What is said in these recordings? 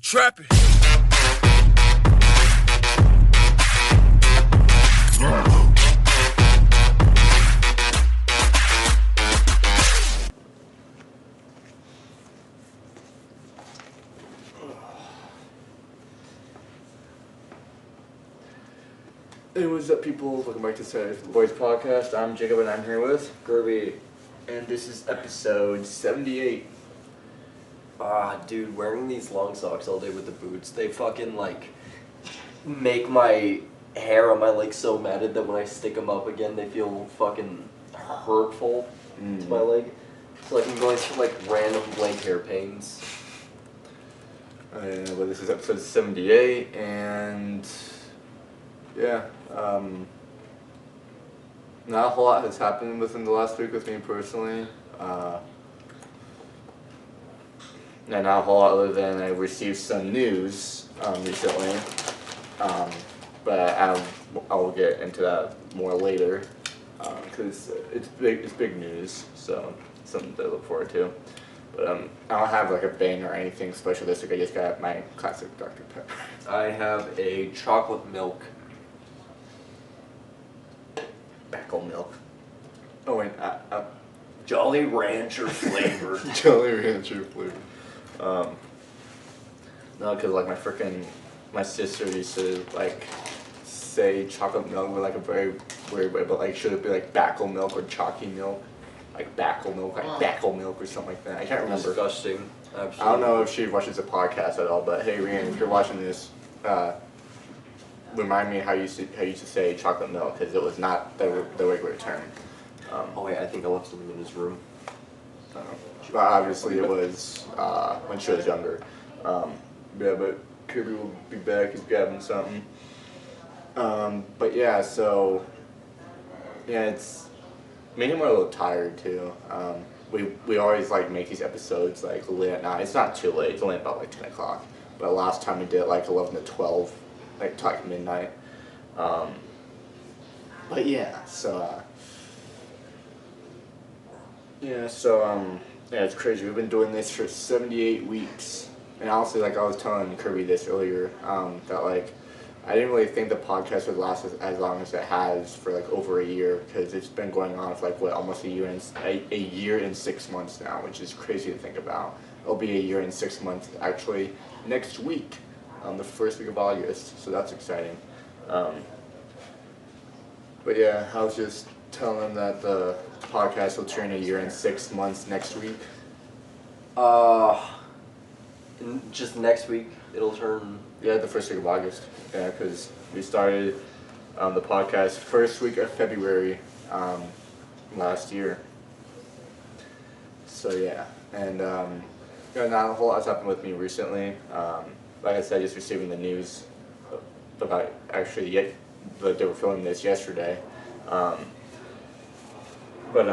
Trapping. Hey, what's up, people? Welcome back to Dollywise podcast. I'm Jacob, and I'm here with Kirby. and this is episode 78. Dude, wearing these long socks all day with the boots, they fucking, make my hair on my legs so matted that when I stick them up again, they feel fucking hurtful to my leg. So, I'm going through, random leg hair pains. But this is episode 78, and yeah, not a whole lot has happened within the last week with me personally. Not a whole lot other than I received some news recently, but I'll get into that more later because it's big news, so it's something to look forward to. But I don't have a bang or anything special this week. I just got my classic Dr. Pepper. I have a chocolate milk. Backle milk. Oh wait, Jolly Rancher flavored. Jolly Rancher flavor. No, because my sister used to say chocolate milk with a very weird way, but should it be backle milk or chalky milk? Backle milk, backle milk or something like that. I can't remember. Disgusting. Absolutely. I don't know if she watches the podcast at all, but hey, Rian, if you're watching this, remind me how you used to say chocolate milk, because it was not the regular term. Oh wait, I think I left something in his room. But obviously it was when she was younger. Yeah, but Kirby will be back. He's grabbing something. But yeah, so yeah, it's made him a little tired too. We always make these episodes late at night. It's not too late. It's only about 10 o'clock. But last time we did it 11 to 12, till midnight. But yeah, so yeah, it's crazy. We've been doing this for 78 weeks. And honestly, I was telling Kirby this earlier, that I didn't really think the podcast would last as long as it has for over a year, because it's been going on for almost a year and 6 months now, which is crazy to think about. It'll be a year and 6 months actually next week, the first week of August, so that's exciting. But yeah, I was just telling them that the podcast will turn a year and 6 months next week. Just next week, it'll turn... Yeah, the first week of August. Yeah, because we started the podcast first week of February last year. So yeah, and not a whole lot's happened with me recently. Like I said, just receiving the news about that they were filming this yesterday. But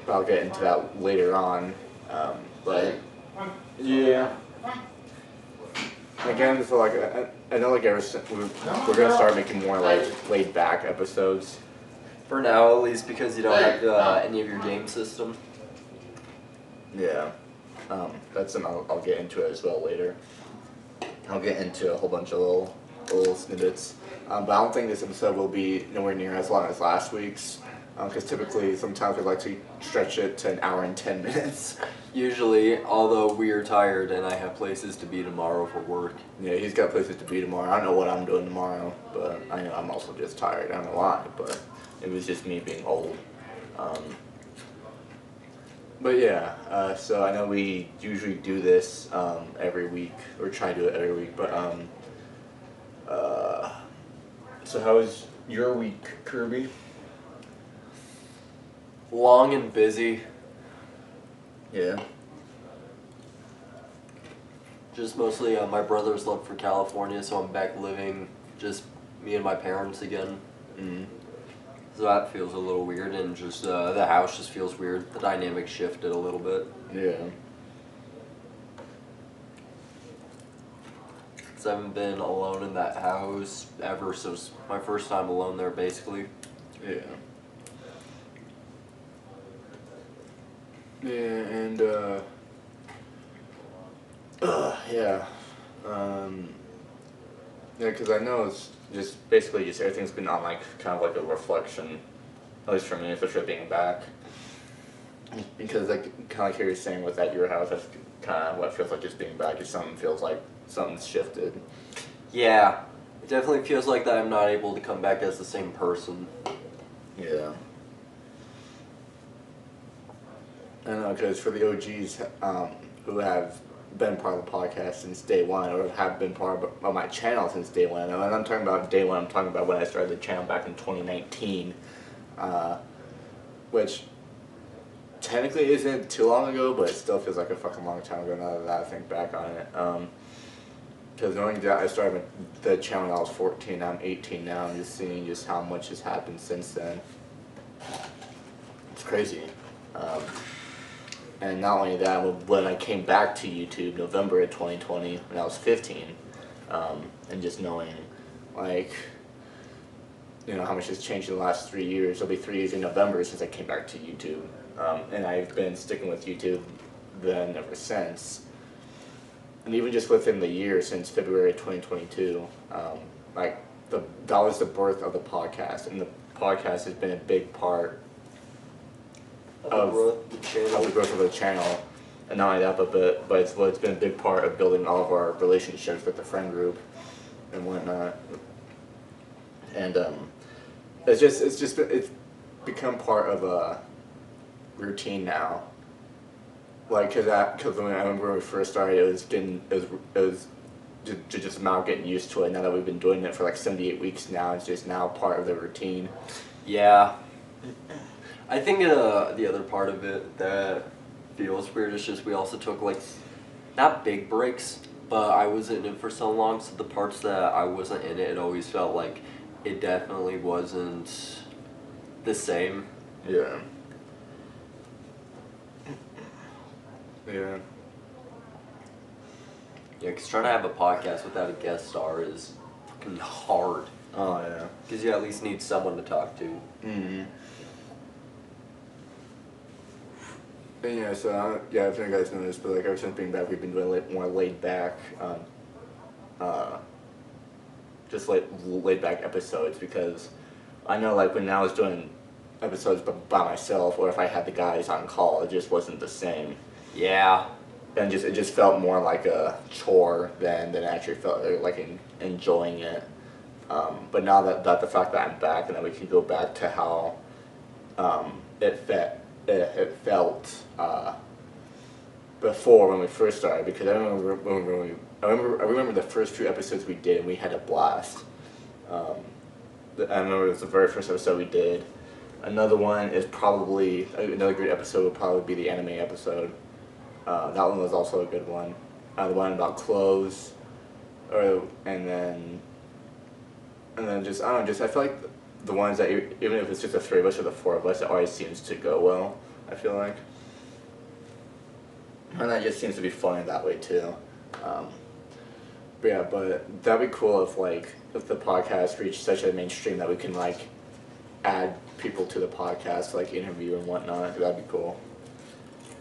I'll get into that later on. But yeah. Again, so I know ever since we're gonna start making more laid back episodes. For now, at least, because you don't have any of your game system. Yeah, that's something I'll get into it as well later. I'll get into a whole bunch of little snippets, but I don't think this episode will be nowhere near as long as last week's. Because typically, sometimes we like to stretch it to an hour and 10 minutes. Usually, although we are tired and I have places to be tomorrow for work. Yeah, he's got places to be tomorrow. I don't know what I'm doing tomorrow, but I know I'm also just tired. I don't know why, but it was just me being old. But yeah, so I know we usually do this every week, or try to do it every week, but so how was your week, Kirby? Long and busy. Yeah. Just mostly my brother's left for California, so I'm back living just me and my parents again. Mm-hmm. So that feels a little weird, and just the house just feels weird. The dynamic shifted a little bit. Yeah. Because I haven't been alone in that house ever since my first time alone there, basically. Yeah. Yeah, and yeah. Yeah, because I know it's just basically just everything's been on like kind of like a reflection, at least for me, especially being back. Because like kind of like you're saying with at your house, that's kind of what it feels like just being back. Just something feels like something's shifted. Yeah, it definitely feels like that I'm not able to come back as the same person. Yeah. I don't know, because for the OGs who have been part of the podcast since day one, or have been part of my channel since day one, and when I'm talking about day one, I'm talking about when I started the channel back in 2019, which technically isn't too long ago, but it still feels like a fucking long time ago now that I think back on it. Because knowing that I started the channel when I was 14, now I'm 18 now, and just seeing just how much has happened since then. It's crazy. And not only that, when I came back to YouTube November of 2020, when I was 15, and just knowing, like, you know, how much has changed in the last 3 years. It'll be 3 years in November since I came back to YouTube. And I've been sticking with YouTube then ever since. And even just within the year since February 2022, like, that was the birth of the podcast. And the podcast has been a big part of the growth of the channel, and not only that, but it's been a big part of building all of our relationships with the friend group and whatnot. And it's become part of a routine now. Like, cause when I remember when we first started, it was just now getting used to it. Now that we've been doing it for like 78 weeks now, it's just now part of the routine. Yeah. I think the other part of it that feels weird is just we also took like, not big breaks, but I was in it for so long, so the parts that I wasn't in it, it always felt like it definitely wasn't the same. Yeah. Yeah. Yeah, because trying to have a podcast without a guest star is fucking hard. Oh, yeah. Because you at least need someone to talk to. Mm-hmm. And yeah, so I don't know if you guys noticed, but like ever since being back, we've been doing more laid back, just laid back episodes, because I know like when I was doing episodes by myself, or if I had the guys on call, it just wasn't the same. Yeah. And it just felt more like a chore than actually felt like enjoying it. But now that the fact that I'm back, and that we can go back to how it felt before when we first started, because I remember the first few episodes we did, and we had a blast. I remember it was the very first episode we did. Another one is probably another great episode would probably be the anime episode. That one was also a good one. The one about clothes, and then just I don't know, I feel like the ones that even if it's just the three of us or the four of us, it always seems to go well. I feel like, and that just seems to be fun in that way too. But that'd be cool if the podcast reached such a mainstream that we can like add people to the podcast, like interview and whatnot. That'd be cool.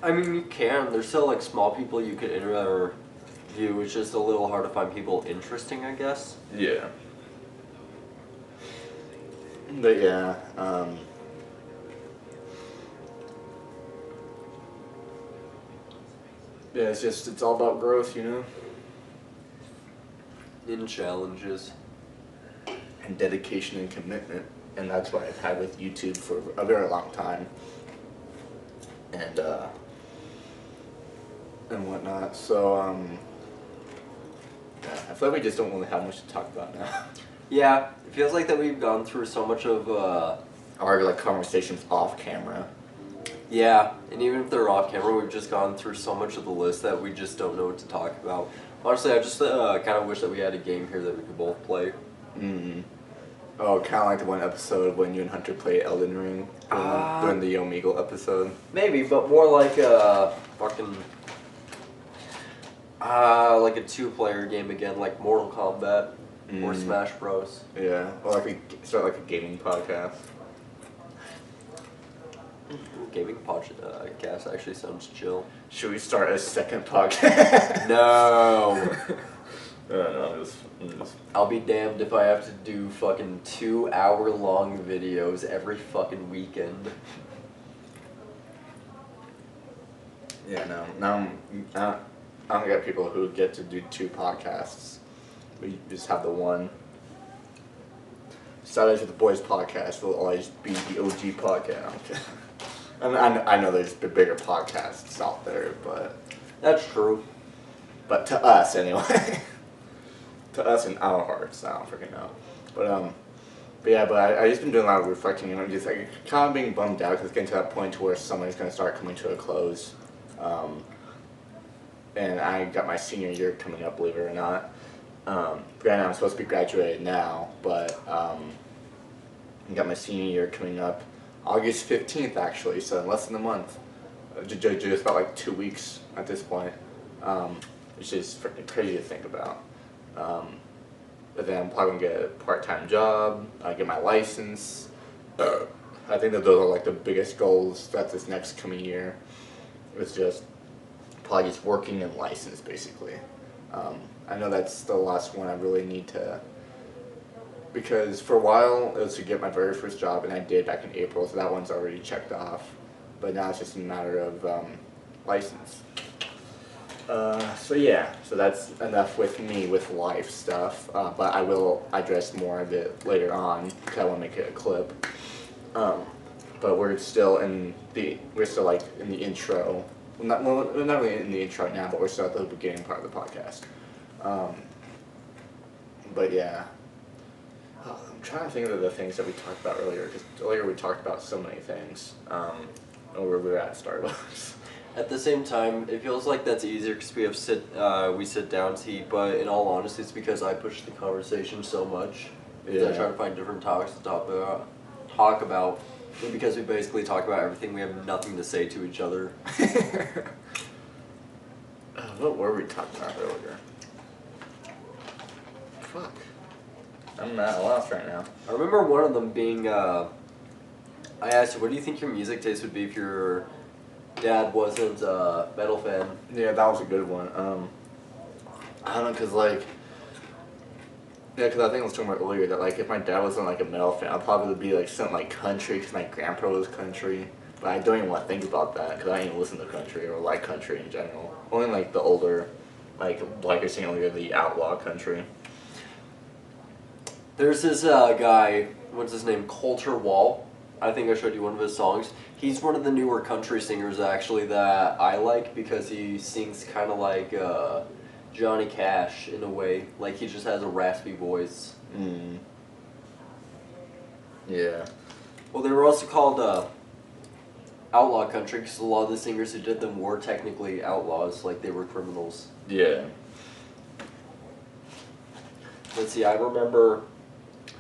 I mean, you can. There's still like small people you could interview. It's just a little hard to find people interesting, I guess. Yeah. But yeah, yeah, it's all about growth, you know? In challenges. And dedication and commitment. And that's what I've had with YouTube for a very long time. And whatnot. So, yeah, I feel like we just don't really have much to talk about now. Yeah, it feels like that we've gone through so much of, Our, like, conversations off camera. Yeah, and even if they're off camera, we've just gone through so much of the list that we just don't know what to talk about. Honestly, I just kind of wish that we had a game here that we could both play. Mm-hmm. Oh, kind of like the one episode when you and Hunter played Elden Ring during the Omegle episode. Maybe, but more like a fucking like a two-player game again, like Mortal Kombat or Smash Bros. Yeah, or start like a gaming podcast. Gaming podcast actually sounds chill. Should we start a second podcast? No. No, I'm just I'll be damned if I have to do fucking 2-hour-long videos every fucking weekend. yeah, no. Now I don't get people who get to do 2 podcasts. We just have the one. Saturdays with the Boys podcast will always be the OG podcast. I know there's bigger podcasts out there, but That's true. to us anyway. To us in our hearts, I don't freaking know. But yeah, I just been doing a lot of reflecting, and I'm just like kind of being bummed out because it's getting to that point to where summer's gonna start coming to a close. And I got my senior year coming up, believe it or not. Granted, I'm supposed to be graduated now, but I got my senior year coming up August 15th, actually, so in less than a month. Just about like 2 weeks at this point, which is freaking crazy to think about. But then I'm probably gonna get a part-time job, get my license. I think that those are like the biggest goals that this next coming year. It's just probably just working and license, basically. I know that's the last one I really need to, because for a while it was to get my very first job, and I did back in April, so that one's already checked off. But now it's just a matter of license. So yeah, so that's enough with me with life stuff, but I will address more of it later on, because I want to make it a clip. But we're still like in the intro. We're not really in the intro now, but we're still at the beginning part of the podcast. But yeah, I'm trying to think of the things that we talked about earlier, because earlier we talked about so many things, and where we were at Starbucks. At the same time, it feels like that's easier because we sit down to eat, but in all honesty, it's because I push the conversation so much. Because I try to find different topics to talk about. And because we basically talk about everything, we have nothing to say to each other. What were we talking about earlier? Fuck. I'm not lost right now. I remember one of them being, I asked you, what do you think your music taste would be if your dad wasn't a metal fan? Yeah, that was a good one. I don't know, because I think I was talking about earlier that if my dad wasn't a metal fan, I'd probably be something like country, because my grandpa was country. But I don't even want to think about that, because I don't even listen to country or like country in general. Only the older, like I was saying earlier, the outlaw country. There's this guy, what's his name, Coulter Wall. I think I showed you one of his songs. He's one of the newer country singers, actually, that I like, because he sings kind of like Johnny Cash in a way. Like, he just has a raspy voice. Mm. Yeah. Well, they were also called outlaw country because a lot of the singers who did them were technically outlaws, like they were criminals. Yeah. Let's see, I don't remember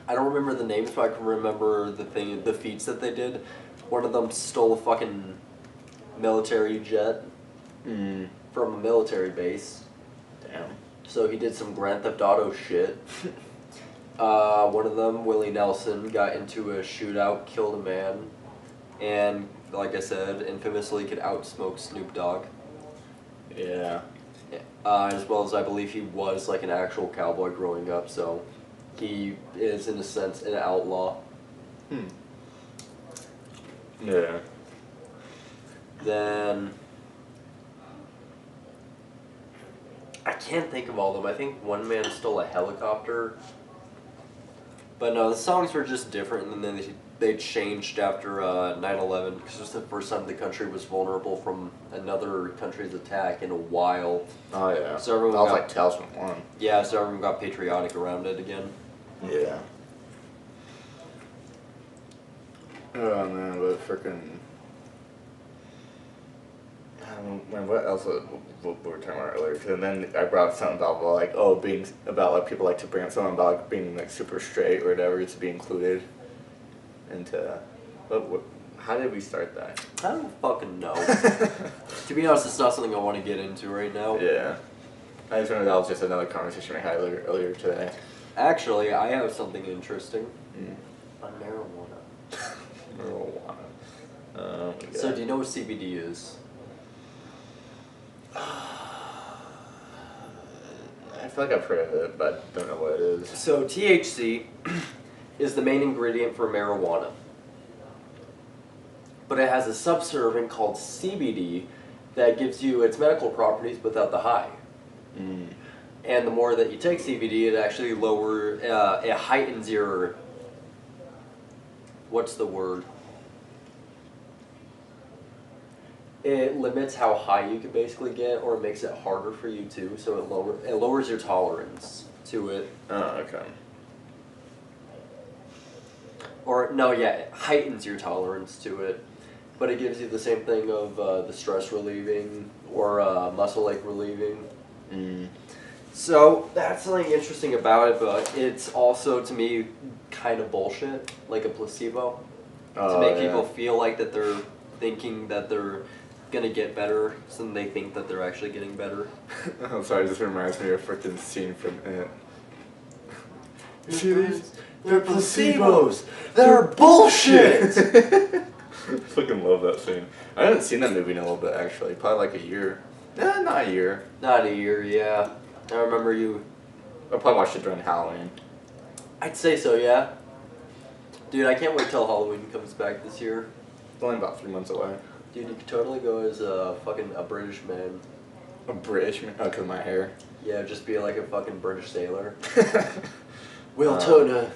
the names, but I can remember the feats that they did. One of them stole a fucking military jet from a military base. Damn. So he did some Grand Theft Auto shit. One of them, Willie Nelson, got into a shootout, killed a man, and like I said, infamously could outsmoke Snoop Dogg. Yeah. As well as I believe he was an actual cowboy growing up, so he is in a sense an outlaw. Yeah. Then I can't think of all of them. I think one man stole a helicopter. But no, the songs were just different, and then they changed after 9/11 because it was the first time the country was vulnerable from another country's attack in a while. Oh yeah. So everyone that was like Tales from One. Yeah, so everyone got patriotic around it again. Yeah. Oh man, but freaking. Man, what else were we were talking about earlier? Because then I brought up something about being about people like to bring up something about being super straight or whatever to be included into. How did we start that? I don't fucking know. To be honest, it's not something I want to get into right now. Yeah. I just remember that was just another conversation we had earlier today. Actually, I have something interesting. On marijuana. Marijuana. So do you know what CBD is? I feel like I've heard of it, but I don't know what it is. So THC is the main ingredient for marijuana. But it has a subservient called CBD that gives you its medical properties without the high. Mm. And the more that you take CBD, it actually it heightens your, what's the word? It limits how high you can basically get, or it makes it harder for you too, so it lowers your tolerance to it. Oh, okay. Or, no, yeah, it heightens your tolerance to it. But it gives you the same thing of the stress relieving or muscle ache relieving. Mm. So that's something interesting about it, but it's also, to me, kind of bullshit, like a placebo. To make people feel like that they're thinking that they're gonna get better, so then they think that they're actually getting better. I'm sorry, this reminds me of a freaking scene from It. You see these? They're placebos! They're bullshit! I fucking love that scene. I haven't seen that movie in a little bit, actually. Probably like a year. Not a year. Not a year, yeah. I remember you... I probably watched it during Halloween. I'd say so, yeah. Dude, I can't wait till Halloween comes back this year. It's only about 3 months away. Dude, you could totally go as a British man. A British man? Oh, 'cause of my hair. Yeah, just be like a fucking British sailor. Will Turner.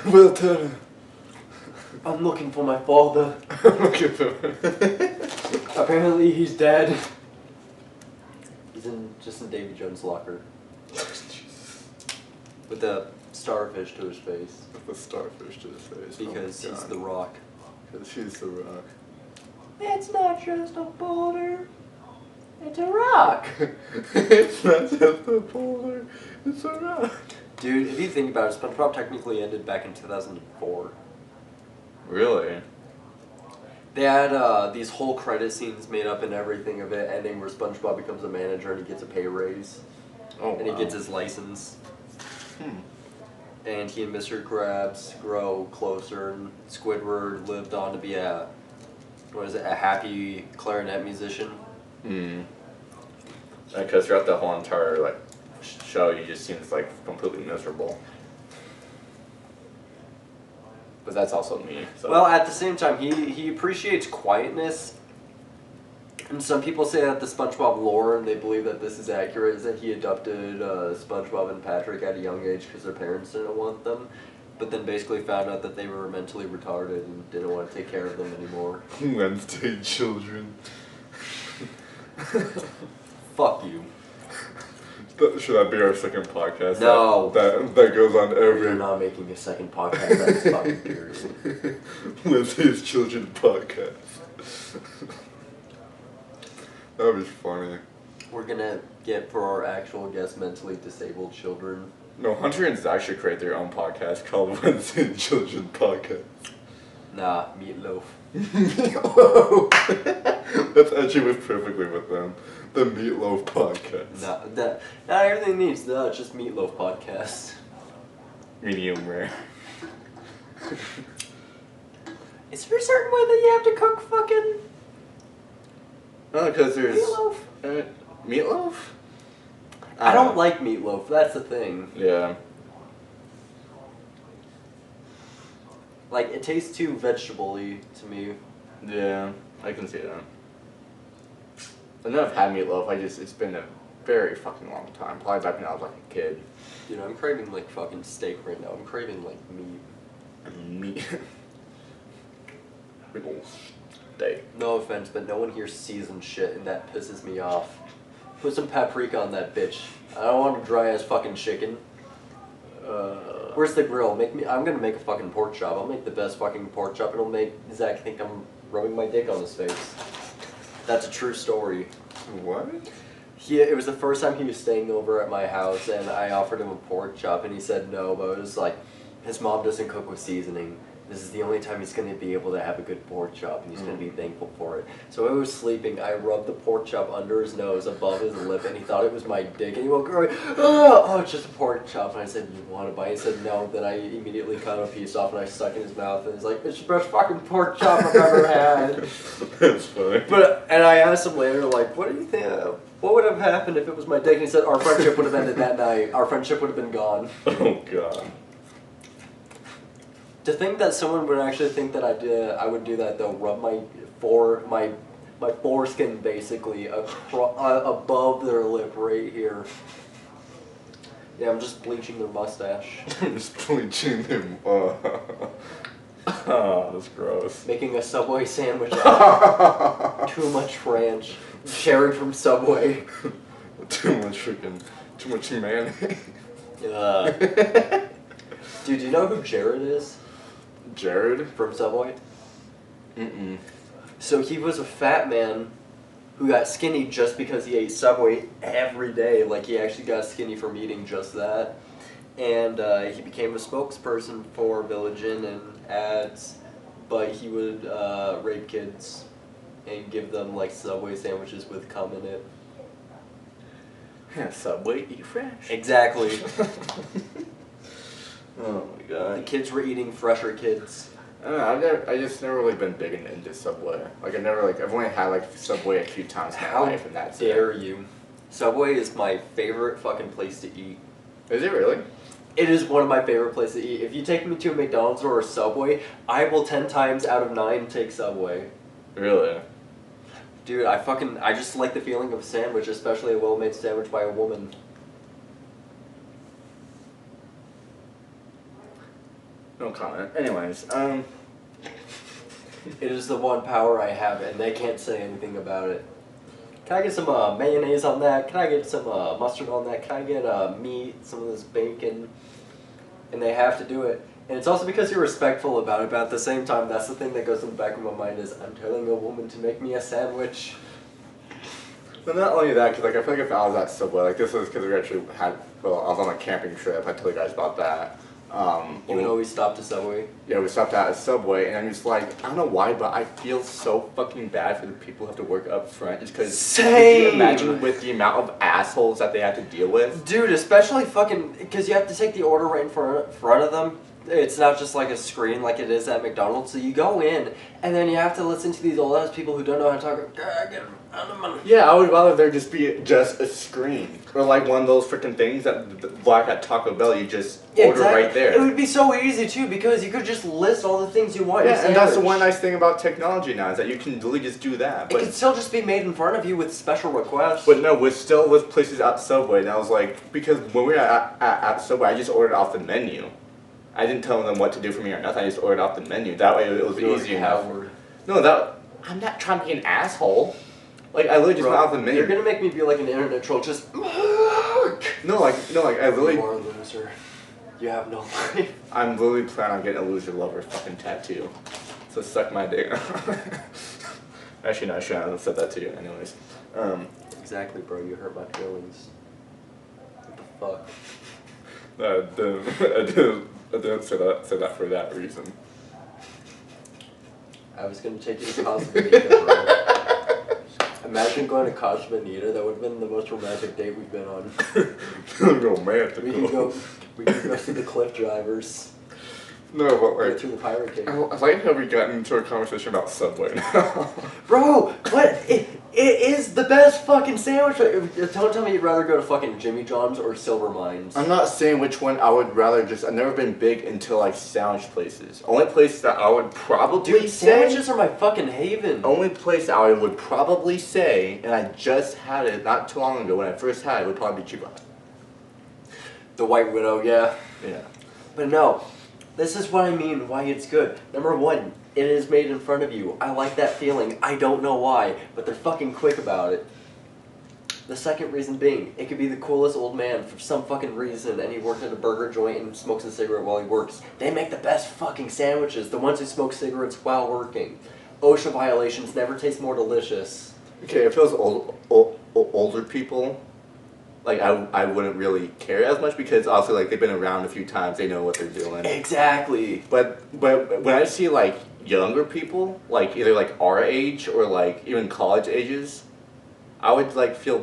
Will Turner. I'm looking for my father. I'm looking for Apparently he's dead. He's just in Davy Jones' locker. With a starfish to his face. With a starfish to his face. Because he's the Rock. Because he's the Rock. It's not just a boulder. It's a rock. It's not just a boulder. It's a rock. Dude, if you think about it, SpongeBob technically ended back in 2004. Really? They had these whole credit scenes made up and everything of it ending where SpongeBob becomes a manager and he gets a pay raise. Oh, and he gets his license. And he and Mr. Krabs grow closer, and Squidward lived on to be a happy clarinet musician. Because throughout the whole entire show, he just seems completely miserable. But that's also me. So. Well, at the same time, he appreciates quietness. And some people say that the SpongeBob lore, and they believe that this is accurate, is that he adopted SpongeBob and Patrick at a young age because their parents didn't want them. But then basically found out that they were mentally retarded and didn't want to take care of them anymore. Wednesday children. Fuck you. Should that be our second podcast? No. That goes on every... We're not making a second podcast, that's fucking period. Wednesday's Children podcast. That would be funny. We're gonna get for our actual guests mentally disabled children. No, Hunter and Zach should create their own podcast called Wednesday Children Podcast. Nah, Meatloaf. Meatloaf! That's actually went perfectly with them. The Meatloaf Podcast. Not everything needs that, just Meatloaf Podcast. Medium rare. Is there a certain way that you have to cook fucking... Oh, because there's... Meatloaf? Meatloaf? I don't like meatloaf, that's the thing. Yeah. Like, it tastes too vegetable-y to me. Yeah, I can see that. I know I've had meatloaf, it's been a very fucking long time. Probably back when I was like a kid. Dude, I'm craving like fucking steak right now. I'm craving like meat. Meat. Big ol' steak. No offense, but no one here seasons shit and that pisses me off. Put some paprika on that bitch. I don't want a dry ass fucking chicken. Where's the grill? I'm gonna make a fucking pork chop. I'll make the best fucking pork chop. It'll make Zach think I'm rubbing my dick on his face. That's a true story. What? It was the first time he was staying over at my house, and I offered him a pork chop, and he said no, but it was like, his mom doesn't cook with seasoning. This is the only time he's going to be able to have a good pork chop, and he's going to be thankful for it. So I was sleeping. I rubbed the pork chop under his nose, above his lip, and he thought it was my dick. And he woke up, oh, it's just a pork chop. And I said, you want to bite? He said, no. Then I immediately cut a piece off, and I stuck in his mouth. And he's like, it's the best fucking pork chop I've ever had. That's funny. And I asked him later, like, what do you think? What would have happened if it was my dick? And he said, our friendship would have ended that night. Our friendship would have been gone. Oh, God. To think that someone would actually think that I would do that though, rub my foreskin basically above their lip right here. Yeah, I'm just bleaching their mustache. I'm just bleaching them. Oh, that's gross. Making a Subway sandwich out of too much ranch. Sherry from Subway. Too much mayonnaise. Dude, do you know who Jared is? Jared? From Subway? Mm-mm. So he was a fat man who got skinny just because he ate Subway every day. Like, he actually got skinny from eating just that. And he became a spokesperson for Village Inn and ads, but he would rape kids and give them, like, Subway sandwiches with cum in it. Yeah, Subway, eat fresh. Exactly. Oh my The God. kids were eating fresher kids. I don't know, I just never really been big into Subway. Like, I've only had, like, Subway a few times in my How life, and that's dare it. you? Subway is my favorite fucking place to eat. Is it really? It is one of my favorite places to eat. If you take me to a McDonald's or a Subway, I will 10 times out of 9 take Subway. Really? Dude, I just like the feeling of a sandwich, especially a well-made sandwich by a woman. No comment. Anyways, It is the one power I have, and they can't say anything about it. Can I get some mayonnaise on that? Can I get some mustard on that? Can I get meat, some of this bacon? And they have to do it. And it's also because you're respectful about it, but at the same time, that's the thing that goes in the back of my mind is, I'm telling a woman to make me a sandwich. but not only that, because, like, I feel like if I was at Subway, like, this was because we actually I was on a camping trip, I told you guys about that. Even though we stopped at Subway. Yeah, we stopped at a Subway, and I'm just like, I don't know why, but I feel so fucking bad for the people who have to work up front. Just because, Same! Can you imagine with the amount of assholes that they have to deal with? Dude, especially fucking, because you have to take the order right in front of them. It's not just like a screen like it is at McDonald's. So you go in, and then you have to listen to these old ass people who don't know how to talk. Yeah, I would rather there just be just a screen. Or like one of those freaking things that like at Taco Bell, you just order right there. It would be so easy too, because you could just list all the things you want. Yeah, and that's the one nice thing about technology now, is that you can literally just do that. It could still just be made in front of you with special requests. But no, with places at Subway, and I was like, because when we were at Subway, I just ordered off the menu. I didn't tell them what to do for me or nothing. I just ordered off the menu. That way it was easy enough. No, I'm not trying to be an asshole. Like, I literally just went off the menu. You're gonna make me be like an internet troll. Just No, like I literally. You are a loser. You have no life. I'm literally planning on getting a loser lover fucking tattoo. So suck my dick. Actually, no, I shouldn't have said that to you, anyways. Exactly, bro. You hurt my feelings. What the fuck? I didn't say that for that reason. I was gonna take you to Casa Bonita, bro. Imagine going to Casa Bonita. That would have been the most romantic date we've been on. Romantic. We could go see the Cliff Drivers. No, but Go like, through the Pirate Cave. I like how we got into a conversation about Subway now. Bro, what? It is the best fucking sandwich. Don't tell me you'd rather go to fucking Jimmy John's or Silver Mines. I'm not saying which one I would rather just. I've never been big into like sandwich places. Only place that I would probably Dude, say. sandwiches are my fucking haven. Only place I would probably say, and I just had it not too long ago when I first had it, would probably be Chewbacca. The White Widow, yeah. Yeah. But no, this is what I mean, why it's good. Number one, it is made in front of you. I like that feeling. I don't know why, but they're fucking quick about it. The second reason being, it could be the coolest old man for some fucking reason, and he worked at a burger joint and smokes a cigarette while he works. They make the best fucking sandwiches, the ones who smoke cigarettes while working. OSHA violations never taste more delicious. Okay, if it was older people, like I wouldn't really care as much because also like they've been around a few times, they know what they're doing. Exactly. But when I see like younger people, like either like our age or like even college ages, I would like feel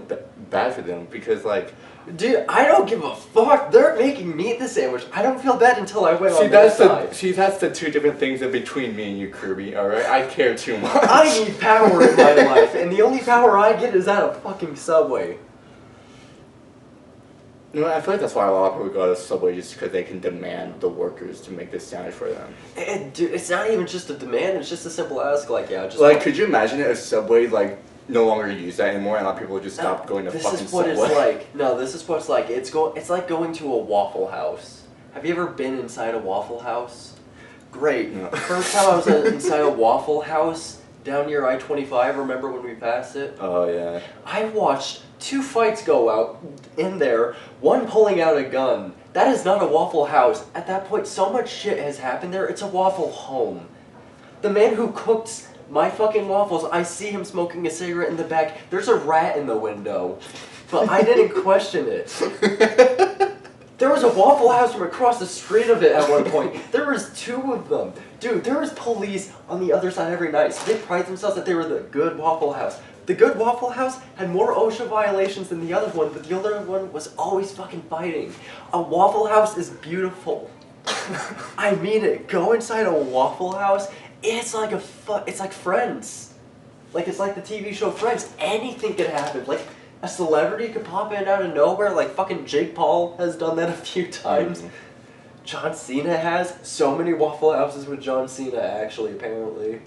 bad for them because like. Dude, I don't give a fuck. They're making me the sandwich. I don't feel bad until I went on That's their side. that's the two different things in between me and you, Kirby. All right, I care too much. I need power in my life, and the only power I get is out of fucking Subway. You know, I feel like that's why a lot of people go to Subway just because they can demand the workers to make this sandwich for them. Dude, it's not even just a demand. It's just a simple ask. Like, yeah, just like, could you imagine if Subway like no longer use that anymore, and a lot of people would just stop going to fucking Subway? This is what it's like. No, this is what it's like. It's like going to a Waffle House. Have you ever been inside a Waffle House? Great. No. The first time I was inside a Waffle House down near I-25. Remember when we passed it? Oh yeah. I watched 2 fights go out in there. One pulling out a gun. That is not a Waffle House. At that point, so much shit has happened there. It's a Waffle Home. The man who cooked my fucking waffles, I see him smoking a cigarette in the back. There's a rat in the window. But I didn't question it. There was a Waffle House from across the street of it at one point. There was 2 of them. Dude, there was police on the other side every night. So they pride themselves that they were the good Waffle House. The good Waffle House had more OSHA violations than the other one, but the other one was always fucking fighting. A Waffle House is beautiful. I mean it. Go inside a Waffle House. It's like it's like Friends. Like it's like the TV show Friends. Anything could happen. Like a celebrity could pop in out of nowhere. Like fucking Jake Paul has done that a few times. John Cena has. So many Waffle Houses with John Cena actually, apparently.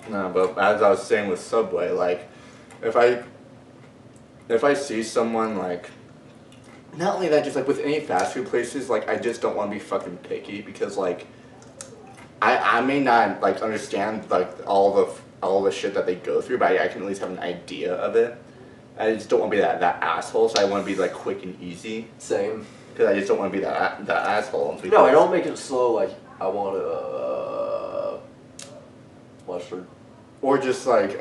No, but as I was saying with Subway, like if I see someone like. Not only that, just like with any fast food places, like I just don't want to be fucking picky because like I may not like understand like all the shit that they go through, but I can at least have an idea of it. I just don't want to be that asshole, so I want to be like quick and easy. Same. Because I just don't want to be that asshole. No, I don't make it slow. Like I want mustard. Or just like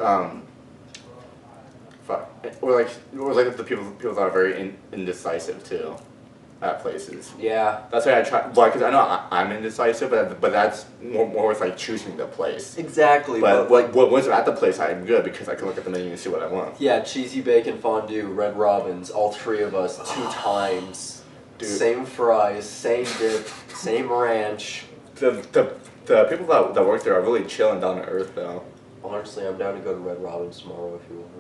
fuck, or like the people that are very indecisive too, at places. Yeah. That's why I try. Like, cause I know I'm indecisive, but that's more with like choosing the place. Exactly. But like once I'm at the place, I'm good because I can look at the menu and see what I want. Yeah, cheesy bacon fondue, Red Robin's, all 3 of us, 2 times. Dude. Same fries, same dip, same ranch. The people that work there are really chill and down to earth though. Honestly, I'm down to go to Red Robin's tomorrow if you want.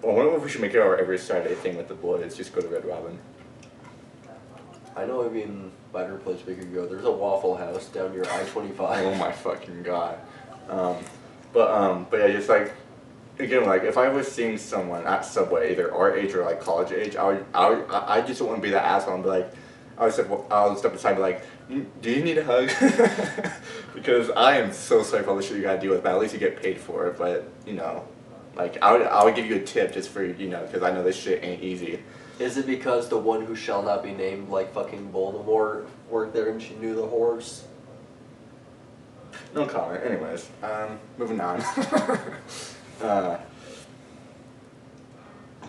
Well, I wonder if we should make it our every Saturday thing with the boys. Just go to Red Robin. I know of even better place we could go. There's a Waffle House down near I-25. Oh my fucking god. But yeah, just like again, like if I was seeing someone at Subway, either our age or like college age, I just wouldn't be that asshole and be like, I'll step aside and be like, do you need a hug? Because I am so sorry for all the shit you gotta deal with, but at least you get paid for it. But you know, like I would give you a tip just for because I know this shit ain't easy. Is it because the one who shall not be named, like fucking Voldemort, worked there and she knew the horse? No comment. Anyways, moving on.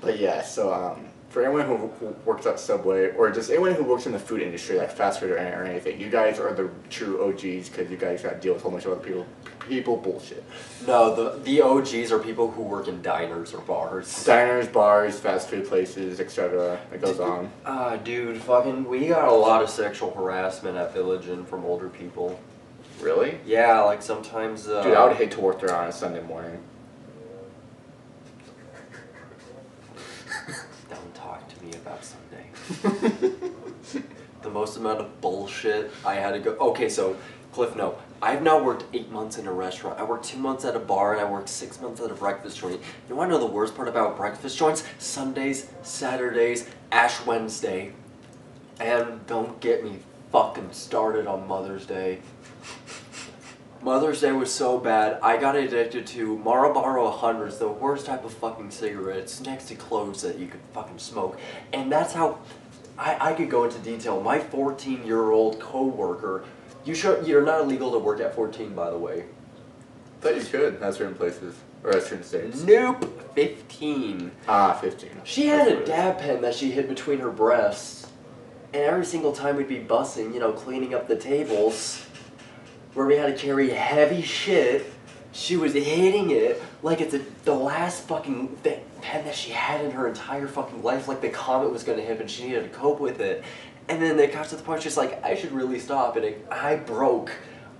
But yeah, so for anyone who works at Subway or just anyone who works in the food industry, like fast food or anything, you guys are the true OGs because you guys got to deal with a whole bunch of other people bullshit. No, the OGs are people who work in diners or bars. Diners, bars, fast food places, etc. It goes on. Dude, fucking, we got a lot of sexual harassment at Village Inn from older people. Really? Yeah, like sometimes. Dude, I would hate to work there on a Sunday morning. Don't talk to me about Sunday. The most amount of bullshit I had to go. Okay, so Cliff, no. I've now worked 8 months in a restaurant. I worked 2 months at a bar, and I worked 6 months at a breakfast joint. You want to know the worst part about breakfast joints? Sundays, Saturdays, Ash Wednesday. And don't get me fucking started on Mother's Day. Mother's Day was so bad, I got addicted to Marlboro 100s, the worst type of fucking cigarettes, next to cloves that you could fucking smoke. And that's how, I could go into detail. My 14-year-old co-worker, you're not illegal to work at 14, by the way. I thought you could at certain places. Or that's in the States? Nope, 15. 15. She had a dab pen that she hid between her breasts, and every single time we'd be bussing, cleaning up the tables, where we had to carry heavy shit, she was hitting it like it's the last fucking pen that she had in her entire fucking life, like the comet was gonna hit and she needed to cope with it. And then it got to the point she's like, I should really stop, and I broke.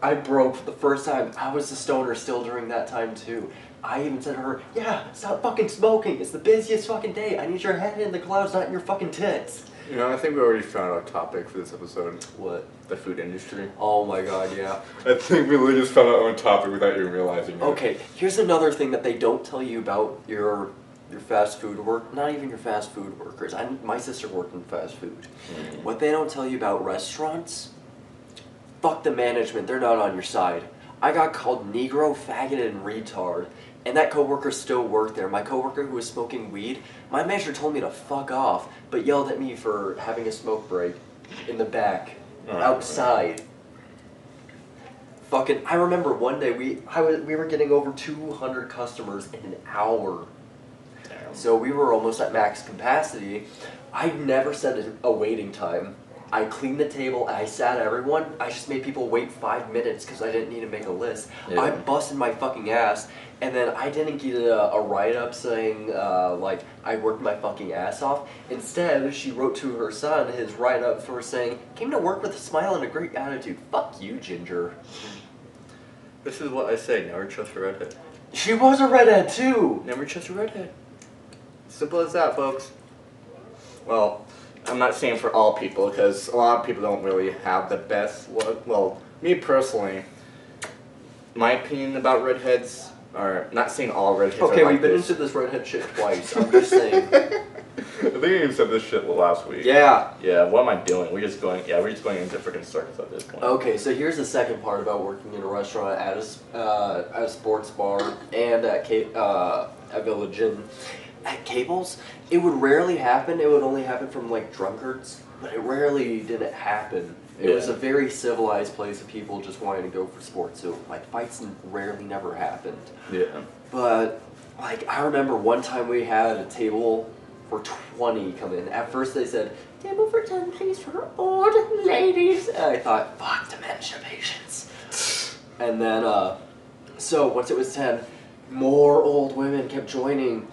I broke for the first time. I was a stoner still during that time too. I even said to her, yeah, stop fucking smoking. It's the busiest fucking day. I need your head in the clouds, not in your fucking tits. I think we already found our topic for this episode. What? The food industry. Oh my god, yeah. I think we literally just found our own topic without even realizing it. Okay, here's another thing that they don't tell you about your fast food work, not even your fast food workers. My sister worked in fast food. What they don't tell you about restaurants, fuck the management, they're not on your side. I got called Negro, faggot, and retard, and that coworker still worked there. My coworker who was smoking weed, my manager told me to fuck off, but yelled at me for having a smoke break in the back, outside. Fucking, I remember one day we were getting over 200 customers in an hour. Damn. So we were almost at max capacity. I never set a waiting time. I cleaned the table, I sat everyone. I just made people wait 5 minutes because I didn't need to make a list. Yeah. I busted my fucking ass, and then I didn't get a write-up saying, I worked my fucking ass off. Instead, she wrote to her son his write-up for saying, came to work with a smile and a great attitude. Fuck you, Ginger. This is what I say, never trust a redhead. She was a redhead, too! Never trust a redhead. Simple as that, folks. Well, I'm not saying for all people, because a lot of people don't really have the best look. Well, me personally, my opinion about redheads, or not saying all redheads Okay, are like we've been this. into this redhead shit twice. I'm just saying. I think you said this shit last week. Yeah. Yeah, what am I doing? We're just going into freaking circles at this point. Okay, so here's the second part about working in a restaurant, at a sports bar, and at Village Inn. At Cable's, it would rarely happen. It would only happen from like drunkards, but it rarely didn't happen. It was a very civilized place of people just wanting to go for sports. So like fights rarely never happened. Yeah. But like I remember one time we had a table for 20 come in. At first they said, table for 10 please for old ladies. And I thought, fuck, dementia patients. And then, so once it was 10, more old women kept joining.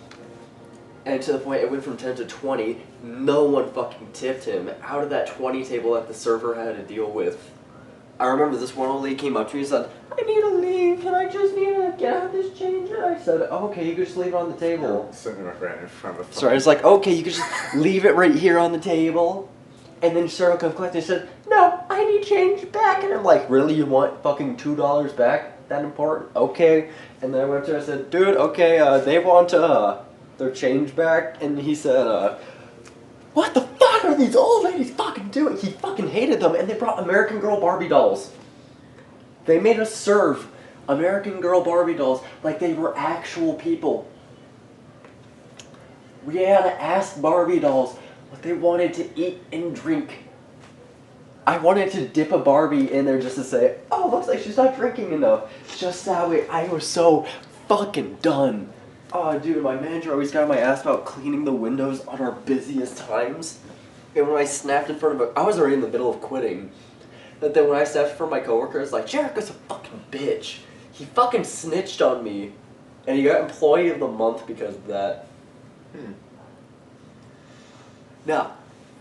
And to the point it went from 10 to 20, no one fucking tipped him. Out of that 20 table that the server had to deal with. I remember this one old lady came up to me and said, I need to leave, and I just need to get out of this change. And I said, oh, okay, you can just leave it on the table. Sitting right in front of the Sorry, I was like, okay, you can just leave it right here on the table. And then Cheryl come collect it and said, no, I need change back. And I'm like, really, you want fucking $2 back? That important? Okay. And then I went to her and said, dude, okay, they want their change back. And he said, what the fuck are these old ladies fucking doing? He fucking hated them, and they brought American Girl Barbie dolls. They made us serve American Girl Barbie dolls like they were actual people. We had to ask Barbie dolls what they wanted to eat and drink. I wanted to dip a Barbie in there just to say, oh, looks like she's not drinking enough. Just that way, I was so fucking done. Oh, dude, my manager always got on my ass about cleaning the windows on our busiest times. And when I snapped in front of I was already in the middle of quitting. But then when I snapped in front of my coworker, I was like, Jericho's a fucking bitch. He fucking snitched on me. And he got Employee of the Month because of that. Now,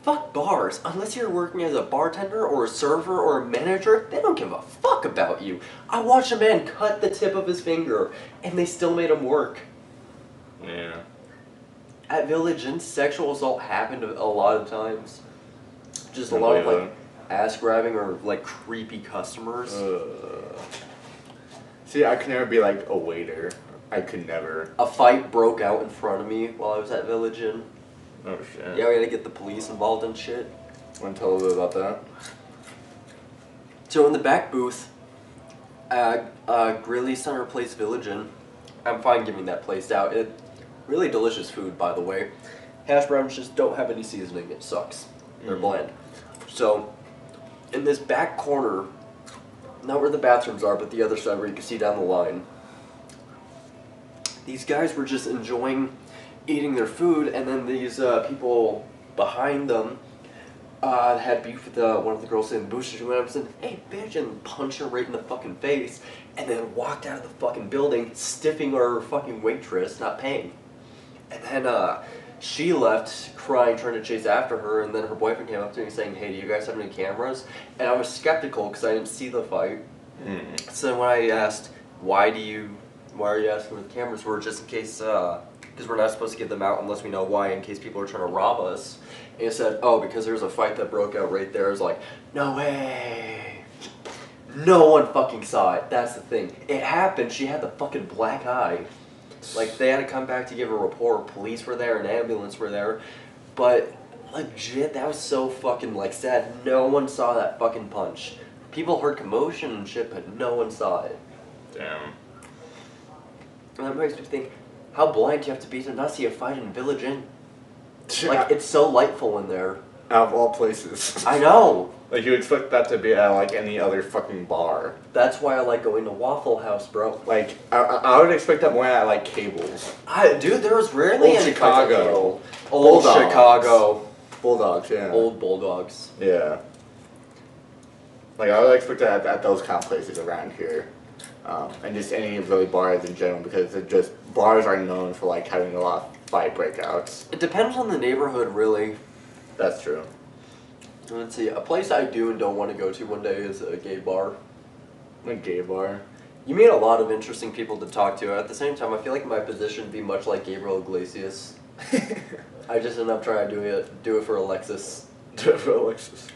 fuck bars. Unless you're working as a bartender or a server or a manager, they don't give a fuck about you. I watched a man cut the tip of his finger, and they still made him work. Yeah. At Village Inn, sexual assault happened a lot of times. Just a lot of like ass grabbing or like creepy customers. See, I could never be like a waiter. I could never. A fight broke out in front of me while I was at Village Inn. Oh shit. Yeah, we had to get the police involved in shit. Want to tell a little about that? So in the back booth, Grilly Center Place Village Inn, I'm fine giving that place out. Really delicious food, by the way. Hash browns just don't have any seasoning. It sucks. They're bland. So, in this back corner, not where the bathrooms are, but the other side where you can see down the line, these guys were just enjoying eating their food, and then these people behind them had beef with one of the girls in the bushes. She went up and said, "Hey, bitch," and punched her right in the fucking face, and then walked out of the fucking building, stiffing our fucking waitress, not paying. And then she left crying, trying to chase after her, and then her boyfriend came up to me saying, "Hey, do you guys have any cameras?" And I was skeptical because I didn't see the fight. So when I asked, why are you asking where the cameras were, just in case, because we're not supposed to give them out unless we know why, in case people are trying to rob us. And he said, "Oh, because there's a fight that broke out right there." I was like, no way. No one fucking saw it. That's the thing. It happened. She had the fucking black eye. Like, they had to come back to give a report. Police were there, an ambulance were there. But, legit, that was so fucking, sad. No one saw that fucking punch. People heard commotion and shit, but no one saw it. Damn. And that makes me think, how blind do you have to be to not see a fight in Village Inn? It's so lightful in there. Out of all places. I know. You expect that to be at, any other fucking bar. That's why I like going to Waffle House, bro. I would expect that more at, Cables. Dude, there was rarely Old any Chicago. fights at Cable. Old Bulldogs. Chicago. Bulldogs, yeah. Old Bulldogs. Yeah. I would expect that at those kind of places around here. And just any really bars in general, because bars are known for, having a lot of fight breakouts. It depends on the neighborhood, really. That's true. Let's see, a place I do and don't want to go to one day is a gay bar. A gay bar? You meet a lot of interesting people to talk to. At the same time, I feel like my position would be much like Gabriel Iglesias. I just end up trying to do it for Alexis. Do it for Alexis.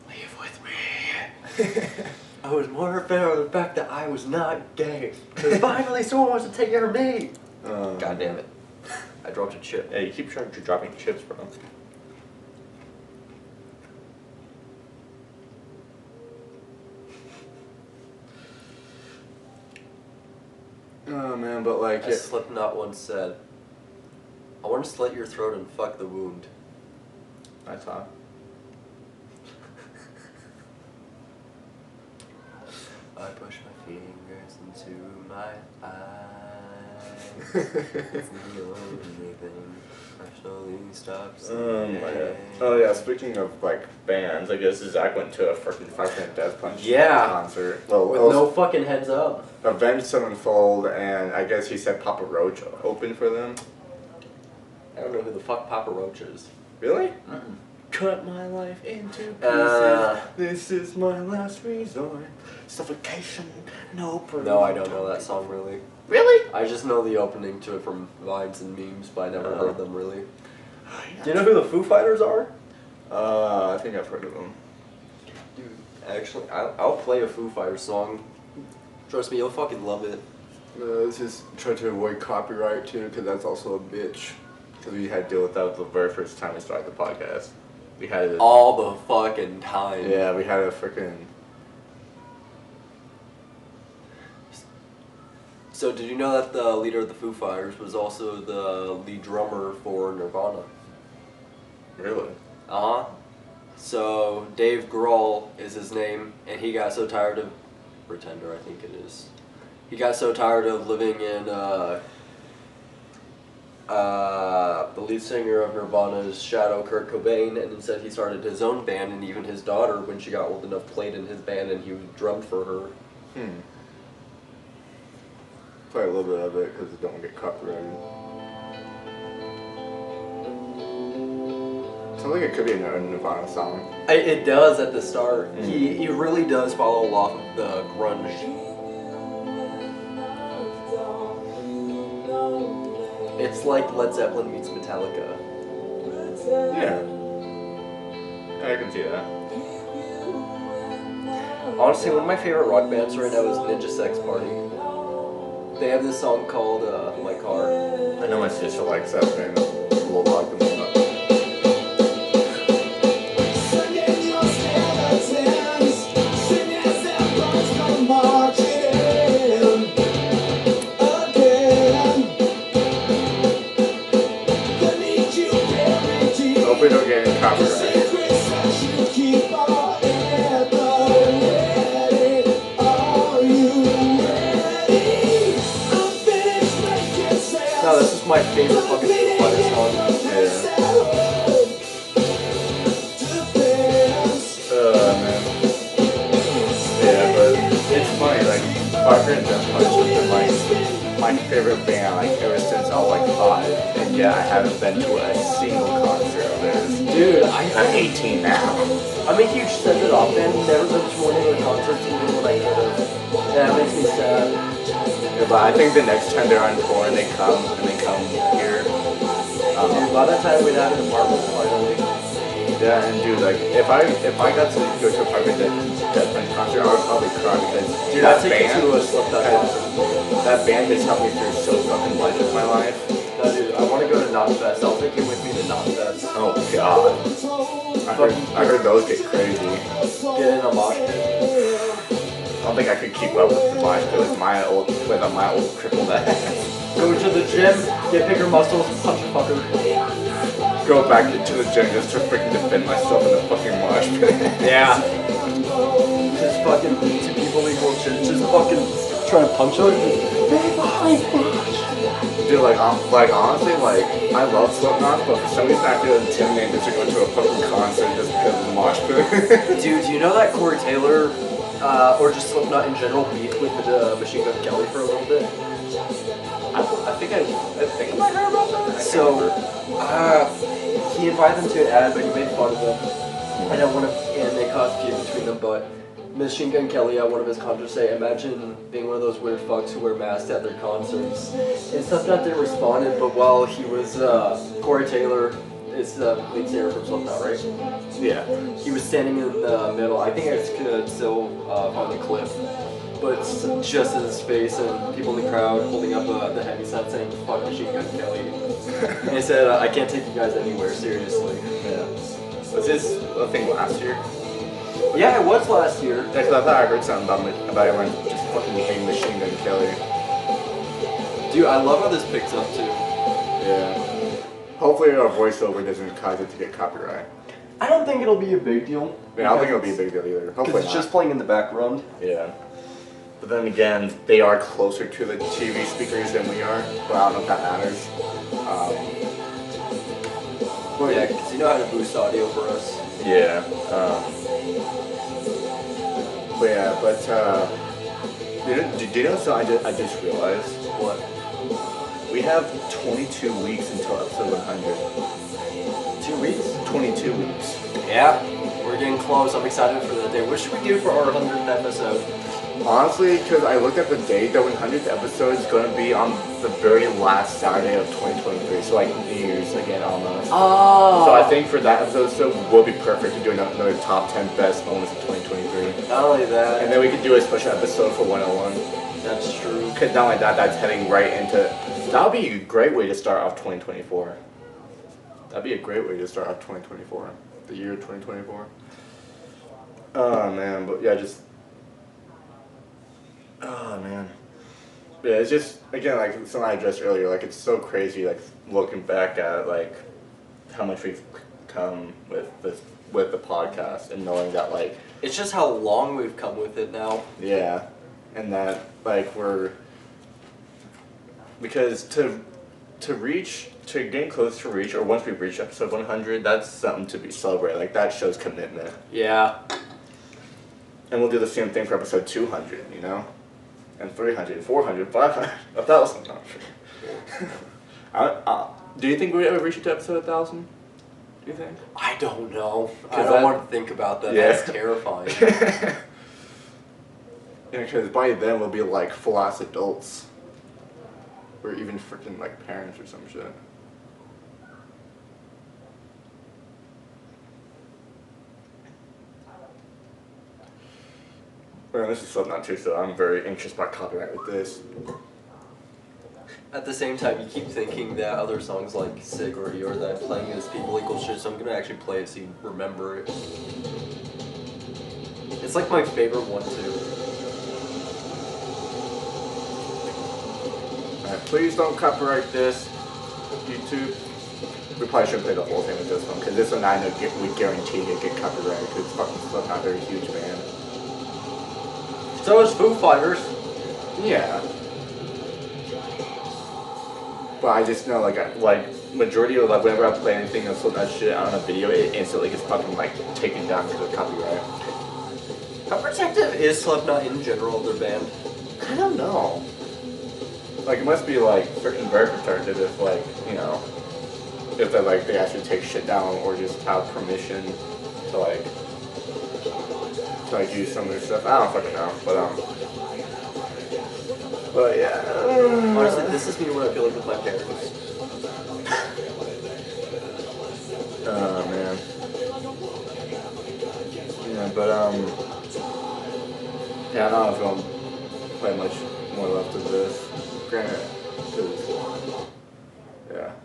Leave with me. I was more afraid of the fact that I was not gay. Because finally someone wants to take care of me. God damn it. I dropped a chip. Yeah, you keep dropping chips, bro. Oh man, but Slipknot once said, "I want to slit your throat and fuck the wound." I saw. I push my fingers into my eyes. It's the only thing actually stops the pain. Oh yeah, speaking of bands, I guess Zach went to a freaking 5 Minute Death Punch concert. Well, with no fucking heads up. Avenged Sevenfold, and I guess he said Papa Roach opened for them. I don't know who the fuck Papa Roach is. Really? Mm-mm. Cut my life into pieces. This is my last resort. Suffocation, no proof. No, I don't know that song really. Really? I just know the opening to it from vines and memes, but I never heard them really. Do you know who the Foo Fighters are? I think I've heard of them. Dude, actually, I'll play a Foo Fighters song. Trust me, you'll fucking love it. Let's just try to avoid copyright too, because that's also a bitch. Because we had to deal with that the very first time we started the podcast. We had it all the fucking time. Yeah, we had a freaking. So did you know that the leader of the Foo Fighters was also the lead drummer for Nirvana? Really? Uh-huh. So Dave Grohl is his name, and he got so tired of Pretender, I think it is. He got so tired of living in the lead singer of Nirvana's shadow, Kurt Cobain, and instead he started his own band, and even his daughter, when she got old enough, played in his band, and he drummed for her. Play a little bit of it because it don't get copyrighted. Sounds like it could be a Nirvana song. It does at the start. He really does follow off of the grunge. It's like Led Zeppelin meets Metallica. Yeah. I can see that. Honestly, one of my favorite rock bands right now is Ninja Sex Party. They have this song called My Car. I know my sister likes that band. We'll rock them up. Hope we don't get any copyright. favorite fucking Foo Fighters song. Man. Yeah, but it's funny, like, Parker and Death Punch has been, like, my favorite band, like, ever since I was, like, 5. And yet I haven't been to a single concert of theirs. Dude, I'm 18 now. I'm a huge Send It Off fan. Never been to one of their concerts even when I could have. Yeah, it makes me sad. Yeah, but I think the next time they're on tour and they come here. Dude, by that time we'd have an apartment finally. Yeah, and dude, like, if I got to go to a Parker Death Punch concert, I would probably cry because Dude, I'd take you to a Slipknot concert. That band has helped me through so fucking much of my life. No, dude, I want to go to Knotfest. I'll take you with me to Knotfest. Oh god. I heard those get crazy. Get in a mosh pit. I don't think I could keep up with the mosh pit with my old crippled ass. Go to the gym, get bigger muscles, punch a fucker. Go back to the gym just to freaking defend myself in the fucking mosh pit. Yeah. Just fucking to people equal shit. Just fucking trying to punch them. Dude, like honestly, like, I love Slipknot, but for some reason I feel intimidated to go to a fucking concert just because of the mosh pit. Dude, do you know that Corey Taylor, or just Slipknot in general, beefed with Machine Gun Kelly for a little bit? I think I might heard about that. So, he invited them to an ad, but he made fun of them. I don't want to, and they caused a feud between them, but Machine Gun Kelly at one of his concerts say, imagine being one of those weird fucks who wear masks at their concerts. And Slipknot didn't respond, but while he was, Corey Taylor is the lead singer from Slipknot, right? Yeah. He was standing in the middle, I think I could still on the cliff, but it's just his face and people in the crowd holding up the heavy sign saying, fuck Machine Gun Kelly. And he said, I can't take you guys anywhere, seriously. Yeah. Was this a thing last year? Yeah, it was last year. Yeah, 'cause I thought I heard something about everyone just fucking hating Machine Gun Kelly. Dude, I love how this picks up too. Yeah. Hopefully our voiceover doesn't cause it to get copyright. I don't think it'll be a big deal. Yeah, I don't think it'll be a big deal either. Hopefully Because it's not. just playing in the background. Yeah. But then again, they are closer to the TV speakers than we are, but I don't know if that matters. But yeah, because you know how to boost audio for us. Yeah. Do you know something I just realized? What? We have 22 weeks until episode 100. 2 weeks? 22 weeks. Yeah, we're getting close. I'm excited for that day. What should we do for our 100th episode? Honestly, because I looked at the date, the 100th episode is going to be on the very last Saturday of 2023, so like New Year's again almost. Oh. So I think for that episode will be perfect to do another top 10 best moments of 2023. Not only that. And then we could do a special episode for 101. That's true. Because not only that, that's heading right into... That would be a great way to start off 2024. That'd be a great way to start off 2024. The year 2024. Oh man, but yeah, just... Oh man. Yeah, it's just, again, like something I addressed earlier, like it's so crazy, like looking back at like how much we've come with the podcast and knowing that like... It's just how long we've come with it now. Yeah. And that like we're... Because to get close to reach, or once we reach episode 100, that's something to be celebrated. Like that shows commitment. Yeah. And we'll do the same thing for episode 200, you know? And 300, 400, 500, 1,000. No, sure. Do you think we'd ever reach it to episode 1,000? Do you think? I don't know. I don't want to think about that. Yeah. That's terrifying. Yeah, because by then we'll be like full-ass adults. Or even freaking like parents or some shit. Man, this is Slipknot too, so I'm very anxious about copyright with this. At the same time, you keep thinking that other songs like Sick or Yours that I'm playing is people equal shit, so I'm gonna actually play it so you remember it. It's like my favorite one too. Alright, please don't copyright this, YouTube. We probably shouldn't play the whole thing with this one, because this one I know we guarantee to get copyrighted, because fucking Slipknot, they're a huge band. So is Foo Fighters. Yeah. But I just know, like majority of like whenever I play anything of that shit on a video, it instantly gets fucking like taken down because of copyright. How protective is Slipknot in general of their band? I don't know. Like it must be like freaking very protected if like if they actually take shit down or just have permission to use some of their stuff. I don't fucking know, but yeah. Honestly, this is me when I feel like with my parents. Oh man. Yeah, but yeah, I don't know if I'm play much more left of this. Granted,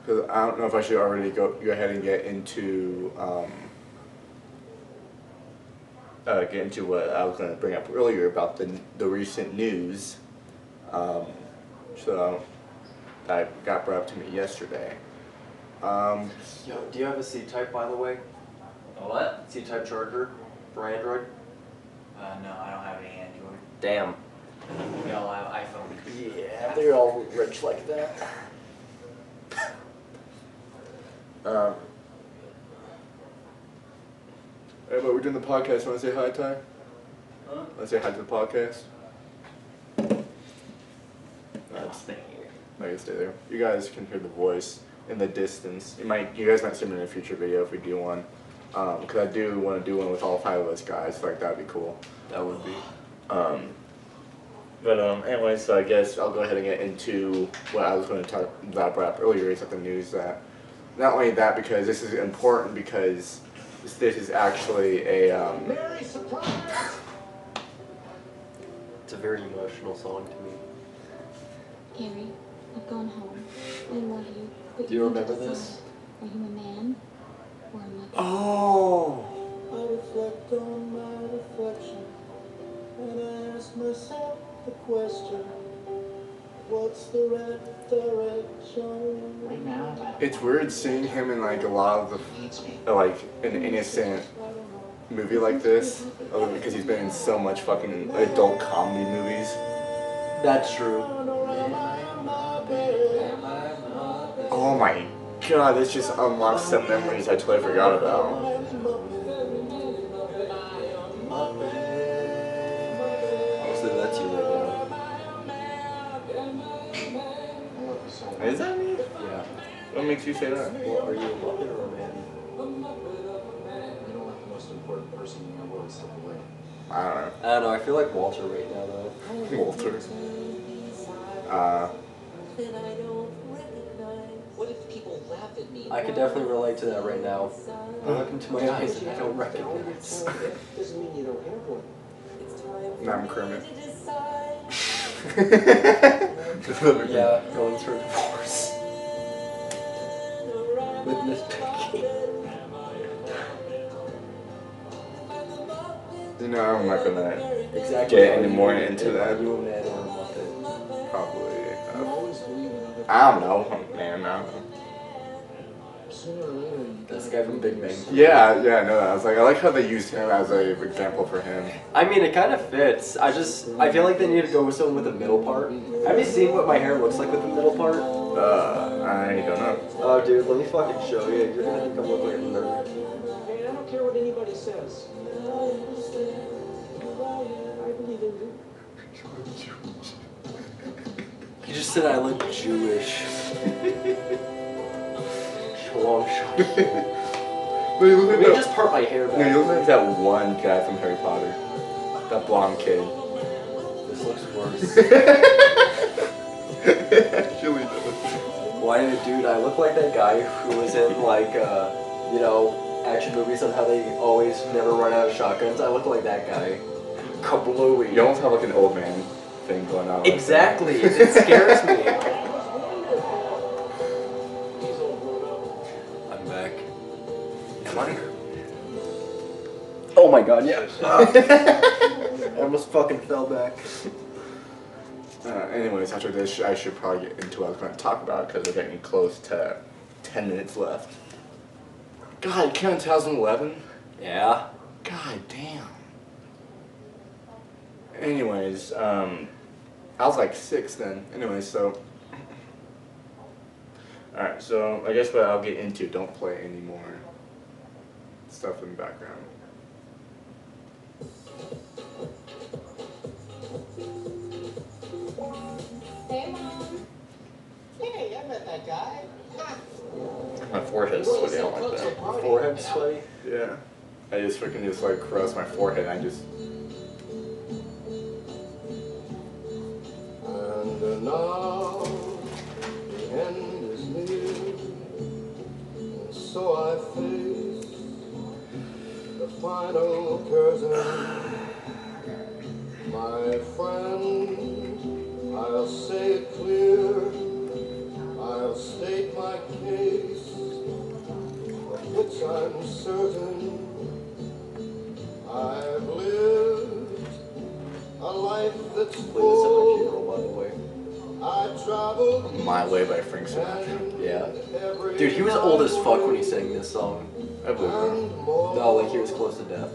because I don't know if I should already go ahead and get into what I was going to bring up earlier about the recent news. So that got brought up to me yesterday. Yo, do you have a C-Type, by the way? A what? C-Type charger for Android? No, I don't have any Android. Damn. We all have iPhone. Yeah, they're all rich like that. Hey, but we're doing the podcast. Want to say hi, Ty? Huh? Want to say hi to the podcast? I'll stay here. I can stay there. You guys can hear the voice in the distance. You guys might see me in a future video if we do one. Because I do want to do one with all 5 of us guys. Like that'd be cool. That would be. But anyway, so I guess I'll go ahead and get into what I was going to talk that brought up earlier. Is that the news that not only that, because this is important because this is actually a Merry surprise! It's a very emotional song to me. Gary, I've gone home. I love you. But Do you need remember to this? decide. Are you a man or a mother? oh. I reflect on my reflection, and I ask myself the question, what's the right direction? Right now, It's weird seeing him in like a lot of the like an innocent movie like this, because he's been in so much fucking adult comedy movies. That's true. Oh my god, this just unlocks some memories I totally forgot about. Honestly, that's you right now. Is that me? Yeah. What makes you say that? Well, are you a Muppet or a man? You don't let the most important person in your world slip away. I don't know. I don't know, I feel like Walter right now, though. Walter. What if people laugh at me? I could definitely relate to that right now. I look into my eyes and I don't recognize. Doesn't mean you don't have one. Now I'm Kermit. Yeah, going through a divorce. With Miss Piggy. I'm not gonna Exactly. get any more into that. Are you a man or a Muppet? Probably. You always believe in other I don't know, man. I don't know. Sooner or later, you That's the guy from Big Bang. Yeah, I know that. I like how they used him as an example for him. I mean, it kind of fits. I feel like they need to go with someone with a middle part. Have you seen what my hair looks like with the middle part? I don't know. Oh, dude, let me fucking show you. You're gonna think I'm looking like a nerd. Hey, I don't care what anybody says. I believe in you. You just said I look Jewish. Long shot. But you look Let like me that. just part my hair back. No, you look like that one guy from Harry Potter. That blonde kid. This looks worse. Actually does. Why, dude, I look like that guy who was in, like, action movies on how they always never run out of shotguns. I look like that guy. Kablooey. You almost have like an old man thing going on. Exactly. It scares me. I'm back. Oh my god, yeah. I almost fucking fell back. Anyways, after this, I should probably get into what I was going to talk about because we're getting close to 10 minutes left. God, count 2011? Yeah. God damn. Anyways, I was like 6 then. Anyways, so Alright, so I guess what I'll get into, don't play any more stuff in the background. Hey, Mom. Hey, I met that guy. My forehead's sweaty, I don't like that. Forehead sweaty? Yeah. I just freaking just like caress my forehead and I just... And now the end is near, and so I face the final curtain. My friend, I'll say it clear, I'll state my case, of which I'm certain. I've lived a life that's Play this at my full. funeral, by the way. I traveled My Way by Frank Sinatra. Yeah. Dude, he was old as fuck when he sang this song. I believe it. and more, No, like he was close to death.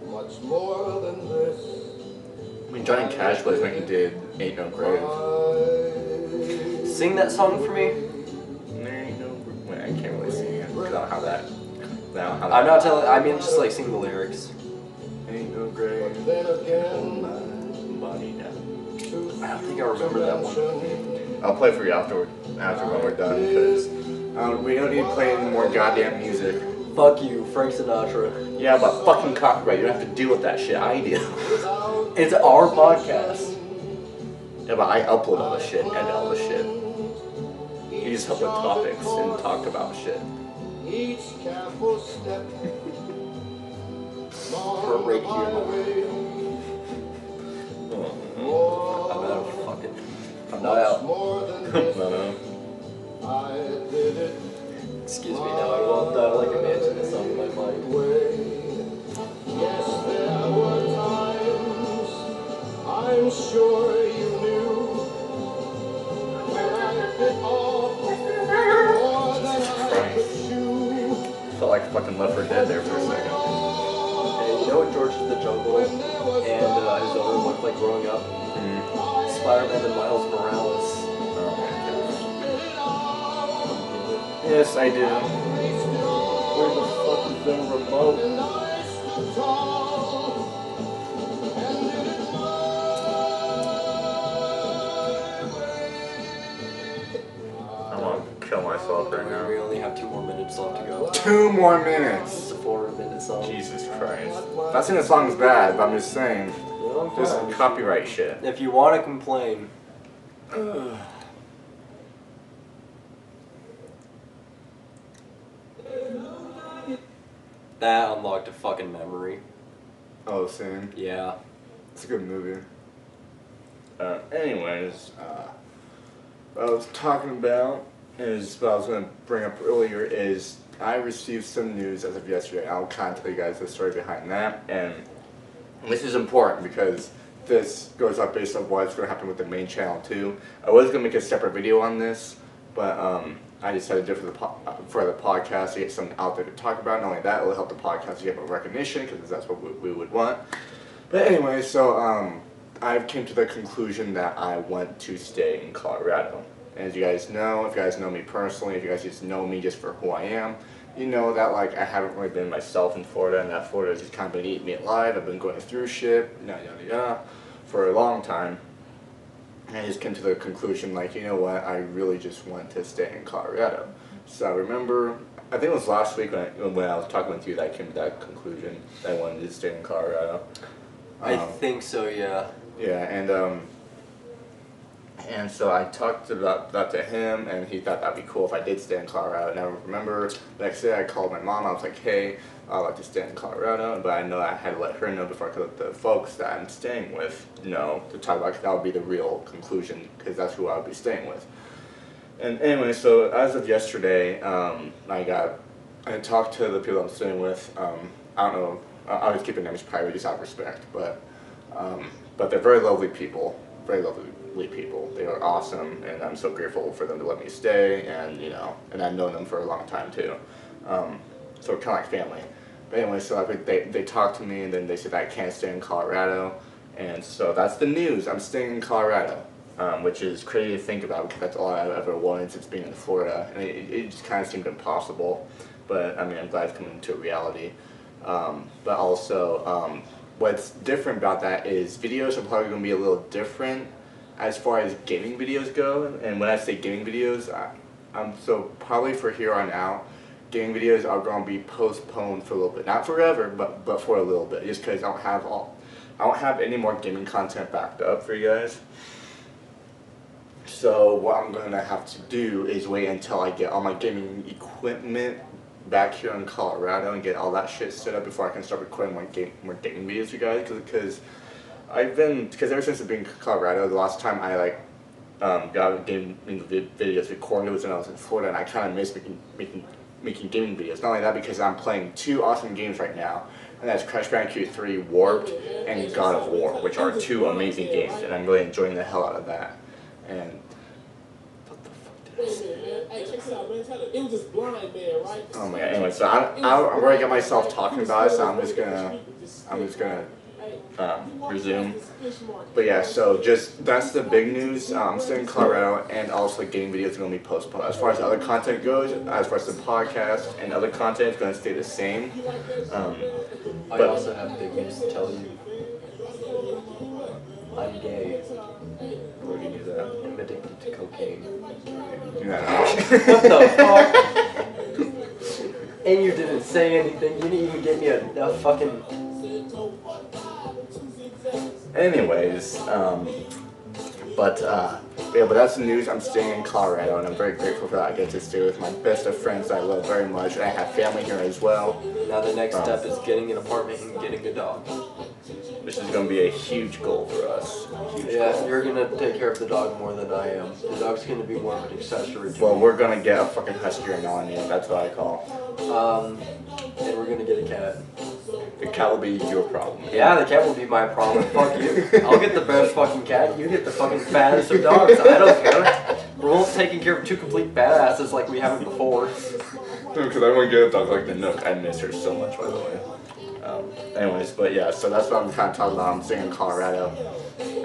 much more than this. I mean, Johnny Cash plays when he did Ain't No Grave. Sing that song for me. There ain't no... Wait, I can't really sing it because I don't have that. I'm not telling. I mean, just like sing the lyrics. Ain't no grave. But then again, Body down. I don't think I remember that one. I'll play for you after when we're done because we don't need to play any more goddamn music. Fuck you, Frank Sinatra. Yeah, but fucking copyright. You don't have to deal with that shit. I do. It's our podcast. Yeah, but I upload all the shit, edit all the shit. You just help with topics and talk about shit. each careful step We're right here. Oh, I'm out of fucking. I'm not out. more than no, this. no. I did it Excuse me, now I walked out like a man to the song in my mind. way. Yes, there were times I'm sure you knew when I bit off more than I could chew. Felt like fucking Left 4 Dead there for a second. Hey, you know what George of the Jungle and his owner looked like growing up? Spider-Man and Miles Morales. Oh my gosh. Yes, I do. Where the fuck is the remote? And I stood tall and did it my way. I want to kill myself right We now. only have 2 more minutes left to go. 2 more minutes. It's a 4-minute song. Jesus Christ. Not saying the song's bad, but I'm just saying. Well, This fine. is copyright shit. If you want to complain, that unlocked a fucking memory. Oh, same. Yeah. It's a good movie. Anyways, what I was talking about is what I was going to bring up earlier is I received some news as of yesterday. I'll kind of tell you guys the story behind that. And this is important because this goes up based on what's going to happen with the main channel too. I was going to make a separate video on this, but I decided to do it for the podcast to get something out there to talk about. Not only that, it will help the podcast to get more recognition because that's what we would want. But anyway, so I've came to the conclusion that I want to stay in Colorado. And as you guys know, if you guys know me personally, if you guys just know me just for who I am, you know that like I haven't really been myself in Florida, and that Florida has just kind of been eating me alive. I've been going through shit, yada yada yada, for a long time. And I just came to the conclusion, like, you know what, I really just want to stay in Colorado. So I remember, I think it was last week when I was talking with you that I came to that conclusion that I wanted to stay in Colorado. I think so, yeah. Yeah, and so I talked about that to him, and he thought that'd be cool if I did stay in Colorado. And I remember the next day I called my mom. I was like, "Hey, I'd like to stay in Colorado," but I know I had to let her know before I could let the folks that I'm staying with know to talk about. 'Cause that would be the real conclusion, because that's who I would be staying with. And anyway, so as of yesterday, I talked to the people I'm staying with. I don't know. I always keep their names private just out of respect, but they're very lovely people. Very lovely people. They are awesome, and I'm so grateful for them to let me stay. And and I've known them for a long time too. So kind of like family. But anyway, so they talked to me, and then they said I can't stay in Colorado, and so that's the news. I'm staying in Colorado. which is crazy to think about because that's all I've ever wanted since being in Florida, and it just kind of seemed impossible. But I mean, I'm glad it's coming into reality. But also, what's different about that is videos are probably going to be a little different as far as gaming videos go. And when I say gaming videos, so probably for here on out, gaming videos are going to be postponed for a little bit, not forever, but for a little bit, just because I don't have any more gaming content backed up for you guys. So what I'm going to have to do is wait until I get all my gaming equipment back here in Colorado and get all that shit set up before I can start recording more gaming videos for you guys. Because ever since I've been in Colorado, the last time I got gaming videos recorded was when I was in Florida, and I kind of miss making gaming videos. Not only that, because I'm playing 2 awesome games right now, and that's Crash Bandicoot 3 Warped and God of War, which are 2 amazing games, and I'm really enjoying the hell out of that. And what the fuck did I say? Hey, check this out, man. It was this blind man, right? Oh my god. Anyway, so I already got myself talking about it, so I'm just gonna resume. But yeah, so that's the big news. I'm still in Colorado, and also gaming videos are going to be postponed. As far as other content goes, as far as the podcast and other content, it's going to stay the same. I also have big news to tell you. I'm gay. Where do you do that? I'm addicted to cocaine. Yeah. What the fuck? And you didn't say anything. You didn't even give me a fucking... Anyways, but that's the news. I'm staying in Colorado, and I'm very grateful for that. I get to stay with my best of friends that I love very much, and I have family here as well. Now the next step is getting an apartment and getting a dog. Which is going to be a huge goal for us. Yeah, you're going to take care of the dog more than I am. The dog's going to be more of an accessory to Well, me. we're going to get a fucking husky and on you. That's what I call. And we're going to get a cat. The cat will be your problem. Yeah, the cat will be my problem. Fuck you. I'll get the best fucking cat. You get the fucking fattest of dogs. I don't care. We're both taking care of 2 complete badasses like we haven't before. Because I want to get a dog like the Nook. I miss her so much, by the way. Anyways, but yeah, so that's what I'm kind of talking about. I'm staying in Colorado,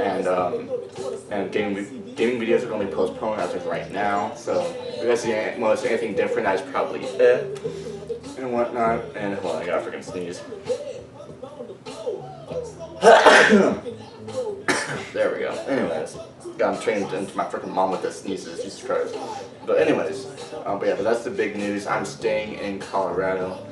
and gaming videos are going to be postponed as of right now. So if you guys see anything different, that's probably it and whatnot. And hold on, I gotta freaking sneeze. There we go. Anyways, I'm trained into my freaking mom with the sneezes. Jesus Christ. But anyways, but that's the big news. I'm staying in Colorado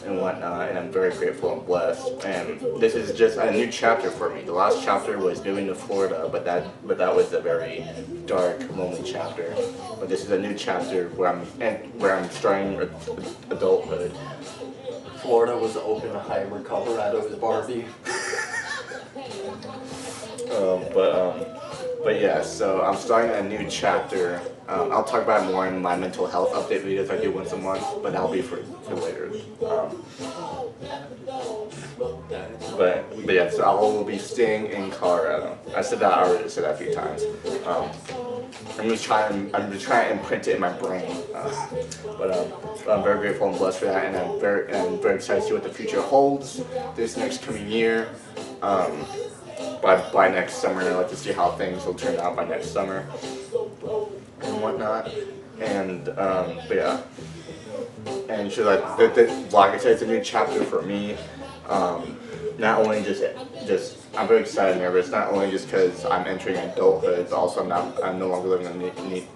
and whatnot, and I'm very grateful and blessed. And this is just a new chapter for me. The last chapter was moving to Florida, but that was a very dark, lonely chapter. But this is a new chapter where I'm starting adulthood. Florida was Oppenheimer, Colorado is Barbie. But yeah, so I'm starting a new chapter. I'll talk about it more in my mental health update videos I do once a month, but that'll be for later. But yeah, so I will be staying in Colorado. I already said that a few times. I'm just trying to imprint it in my brain. But I'm very grateful and blessed for that, and I'm very excited to see what the future holds this next coming year. By next summer, I'd like to see how things will turn out by next summer and whatnot. And but yeah, and so like I said, it's a new chapter for me. Not only just I'm very excited and nervous. Not only just because I'm entering adulthood, but also I'm no longer living underneath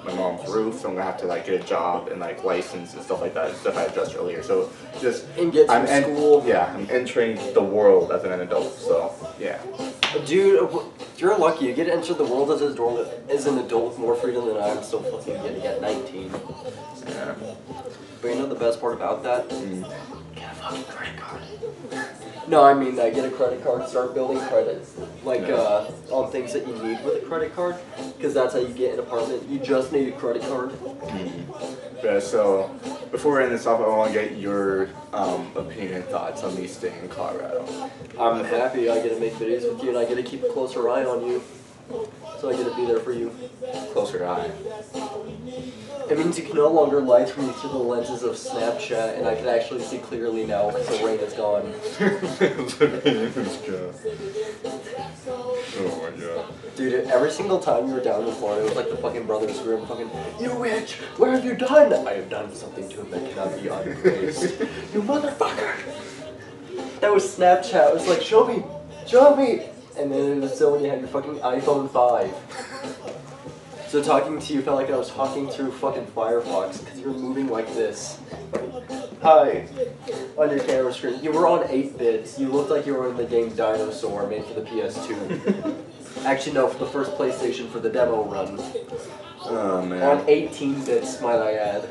my mom's roof. So I'm gonna have to like get a job and like license and stuff like that. Stuff I addressed earlier. So just I'm school. Yeah, I'm entering the world as an adult. So yeah. Dude, you're lucky. You get to enter the world as an adult with more freedom than I'm still fucking getting at 19. Yeah. But you know the best part about that? Get a fucking credit card. No, I mean, get a credit card, start building credits, on things that you need with a credit card, because that's how you get an apartment. You just need a credit card. Yeah, so before we end this off, I want to get your opinion and thoughts on me staying in Colorado. I'm happy I get to make videos with you, and I get to keep a closer eye on you, so I get to be there for you. Closer eye. It means you can no longer lie to me through the lenses of Snapchat, and I can actually see clearly now because the rain is gone. Oh my god. Dude, every single time you were down in Florida, it was like the fucking Brothers Grimm fucking, "You witch, what have you done?" "I have done something to him that cannot be unpraised." "You motherfucker!" That was Snapchat. It was like, show me! And then it was so when you had your fucking iPhone 5. So talking to you felt like I was talking through fucking Firefox, because you were moving like this. Hi. On your camera screen. You were on 8 bits. You looked like you were in the game Dinosaur, made for the PS2. Actually, no, for the first PlayStation for the demo run. Oh man. On 18 bits, might I add.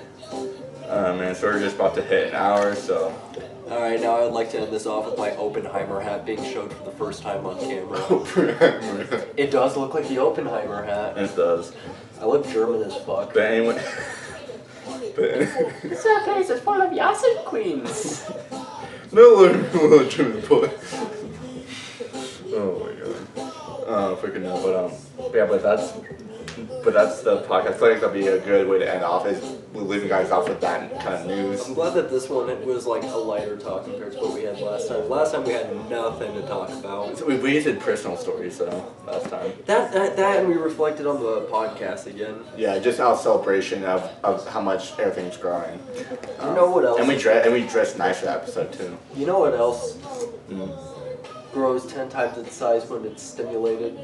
Oh man, so we're just about to hit an hour, so. Alright, now I would like to end this off with my Oppenheimer hat being shown for the first time on camera. It does look like the Oppenheimer hat. It does. I look German as fuck. But anyway. This place is full of Yasin queens. No little German boy. Oh my god. Freaking no, but that's the podcast. I feel like that'd be a good way to end off, is leaving guys off with that kind of news. I'm glad that this one was like a lighter talk compared to what we had last time. Last time we had nothing to talk about. So we just did personal stories, so last time. That and we reflected on the podcast again. Yeah, just our celebration of how much everything's growing. You know what else? And we dressed nice for that episode too. You know what else grows 10 times its size when it's stimulated?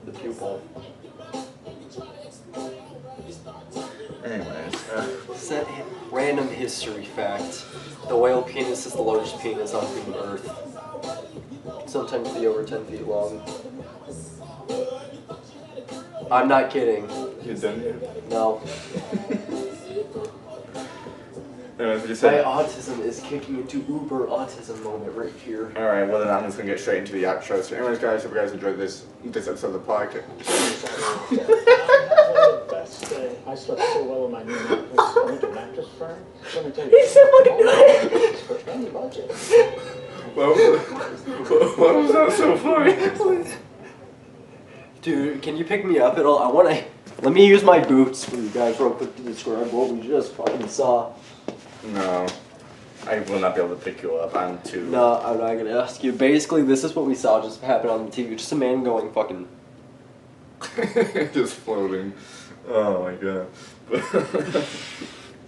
The pupil. Anyways. Random history fact. The whale penis is the largest penis on human Earth. Sometimes be over 10 feet long. I'm not kidding. You done yet? No. Anyways, we just My said. autism is kicking into uber autism moment right here. Alright, well then I'm just gonna get straight into the outro. So anyways guys, hope you guys enjoyed this episode of the podcast. I slept so well in my new mattress. I went to Mattress Firm. Let me tell you. He's so fucking good! For any budget. What was that so funny? Dude, can you pick me up at all? I wanna... Let me use my boots for you guys real quick to describe what we just fucking saw. No. I will not be able to pick you up. I'm too... No, I'm not gonna ask you. Basically, this is what we saw just happen on the TV. Just a man going fucking... just floating. Oh my god.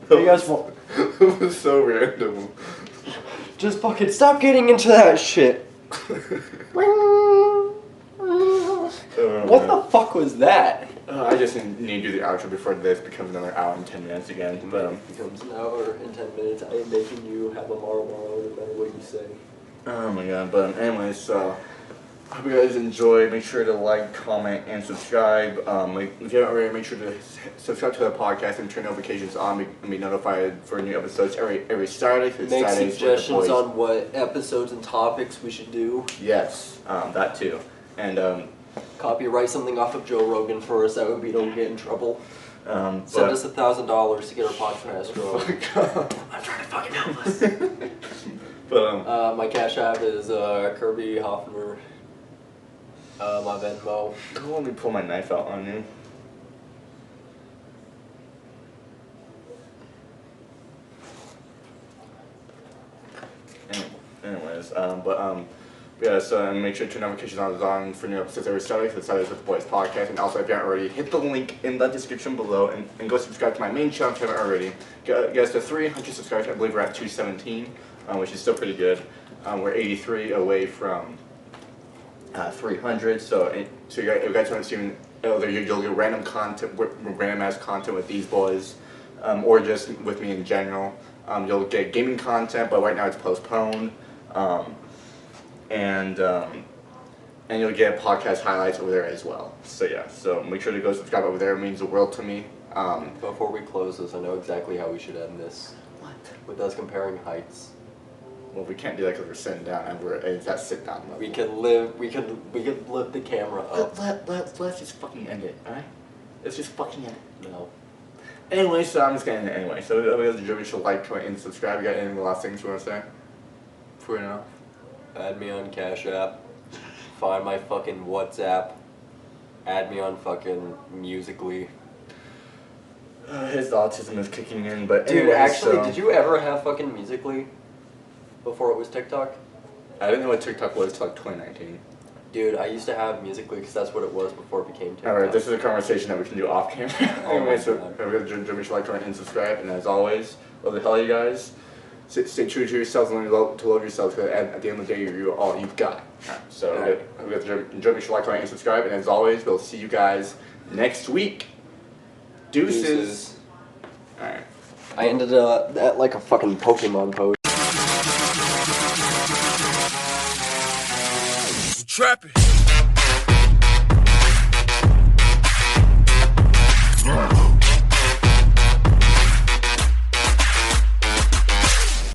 You guys want... It was so random. Just fucking stop getting into that shit. What the fuck was that? I just need to do the outro before this becomes another hour and 10 minutes again. But It becomes an hour and 10 minutes. I am making you have a marble no matter what you say. oh my god. But anyways, so I hope you guys enjoyed. Make sure to like, comment, and subscribe. If you haven't already, make sure to subscribe to the podcast and turn notifications on and be notified for new episodes every Saturday. Make Saturdays with the suggestions boys. on what episodes and topics we should do. Yes, that too. And Copyright something off of Joe Rogan for us, that way we don't get in trouble. Send us $1,000 to get our podcast going. I'm trying to fucking help us. But My Cash App is Kirby Hoffner. My Venmo. don't let me pull my knife out on you. Anyways, yeah, so make sure to turn notifications on for new episodes every Saturday for the Saturdays with the Boys podcast. And also, if you haven't already, hit the link in the description below and go subscribe to my main channel if you haven't already. Get us to 300 subscribers. I believe we're at 217, which is still pretty good. We're 83 away from 300, so you guys want to see you'll get random content, random ass content with these boys, or just with me in general. You'll get gaming content, but right now it's postponed. And you'll get podcast highlights over there as well. So yeah, so make sure to go subscribe over there. It means the world to me. Before we close this, I know exactly how we should end this. What? With us comparing heights. Well, we can't do that because we're sitting down and it's that sit down level. We could lift the camera up. Let's just fucking end it, alright? Let's just fucking end it. No. Anyway, so I'm just gonna end it anyway. So if you guys enjoyed, make sure to like, comment, and subscribe. You got any last things you want to say? Before you know. Add me on Cash App. Find my fucking WhatsApp. Add me on fucking Musically. His autism is kicking in, but Dude, anyway, actually, so, did you ever have fucking Musically? Before it was TikTok? I didn't know what TikTok was till like 2019. Dude, I used to have Musical.ly because that's what it was before it became TikTok. Alright, this is a conversation that we can do off camera. Oh Anyway, my so God. remember to like, comment, and subscribe. And as always, love the hell of you guys. Stay true to yourselves and learn to love yourselves, because at the end of the day, you're all you've got. So enjoy, make sure to like, comment, and subscribe. And as always, we'll see you guys next week. Deuces. Alright. I ended at like a fucking Pokemon pose. Trapping.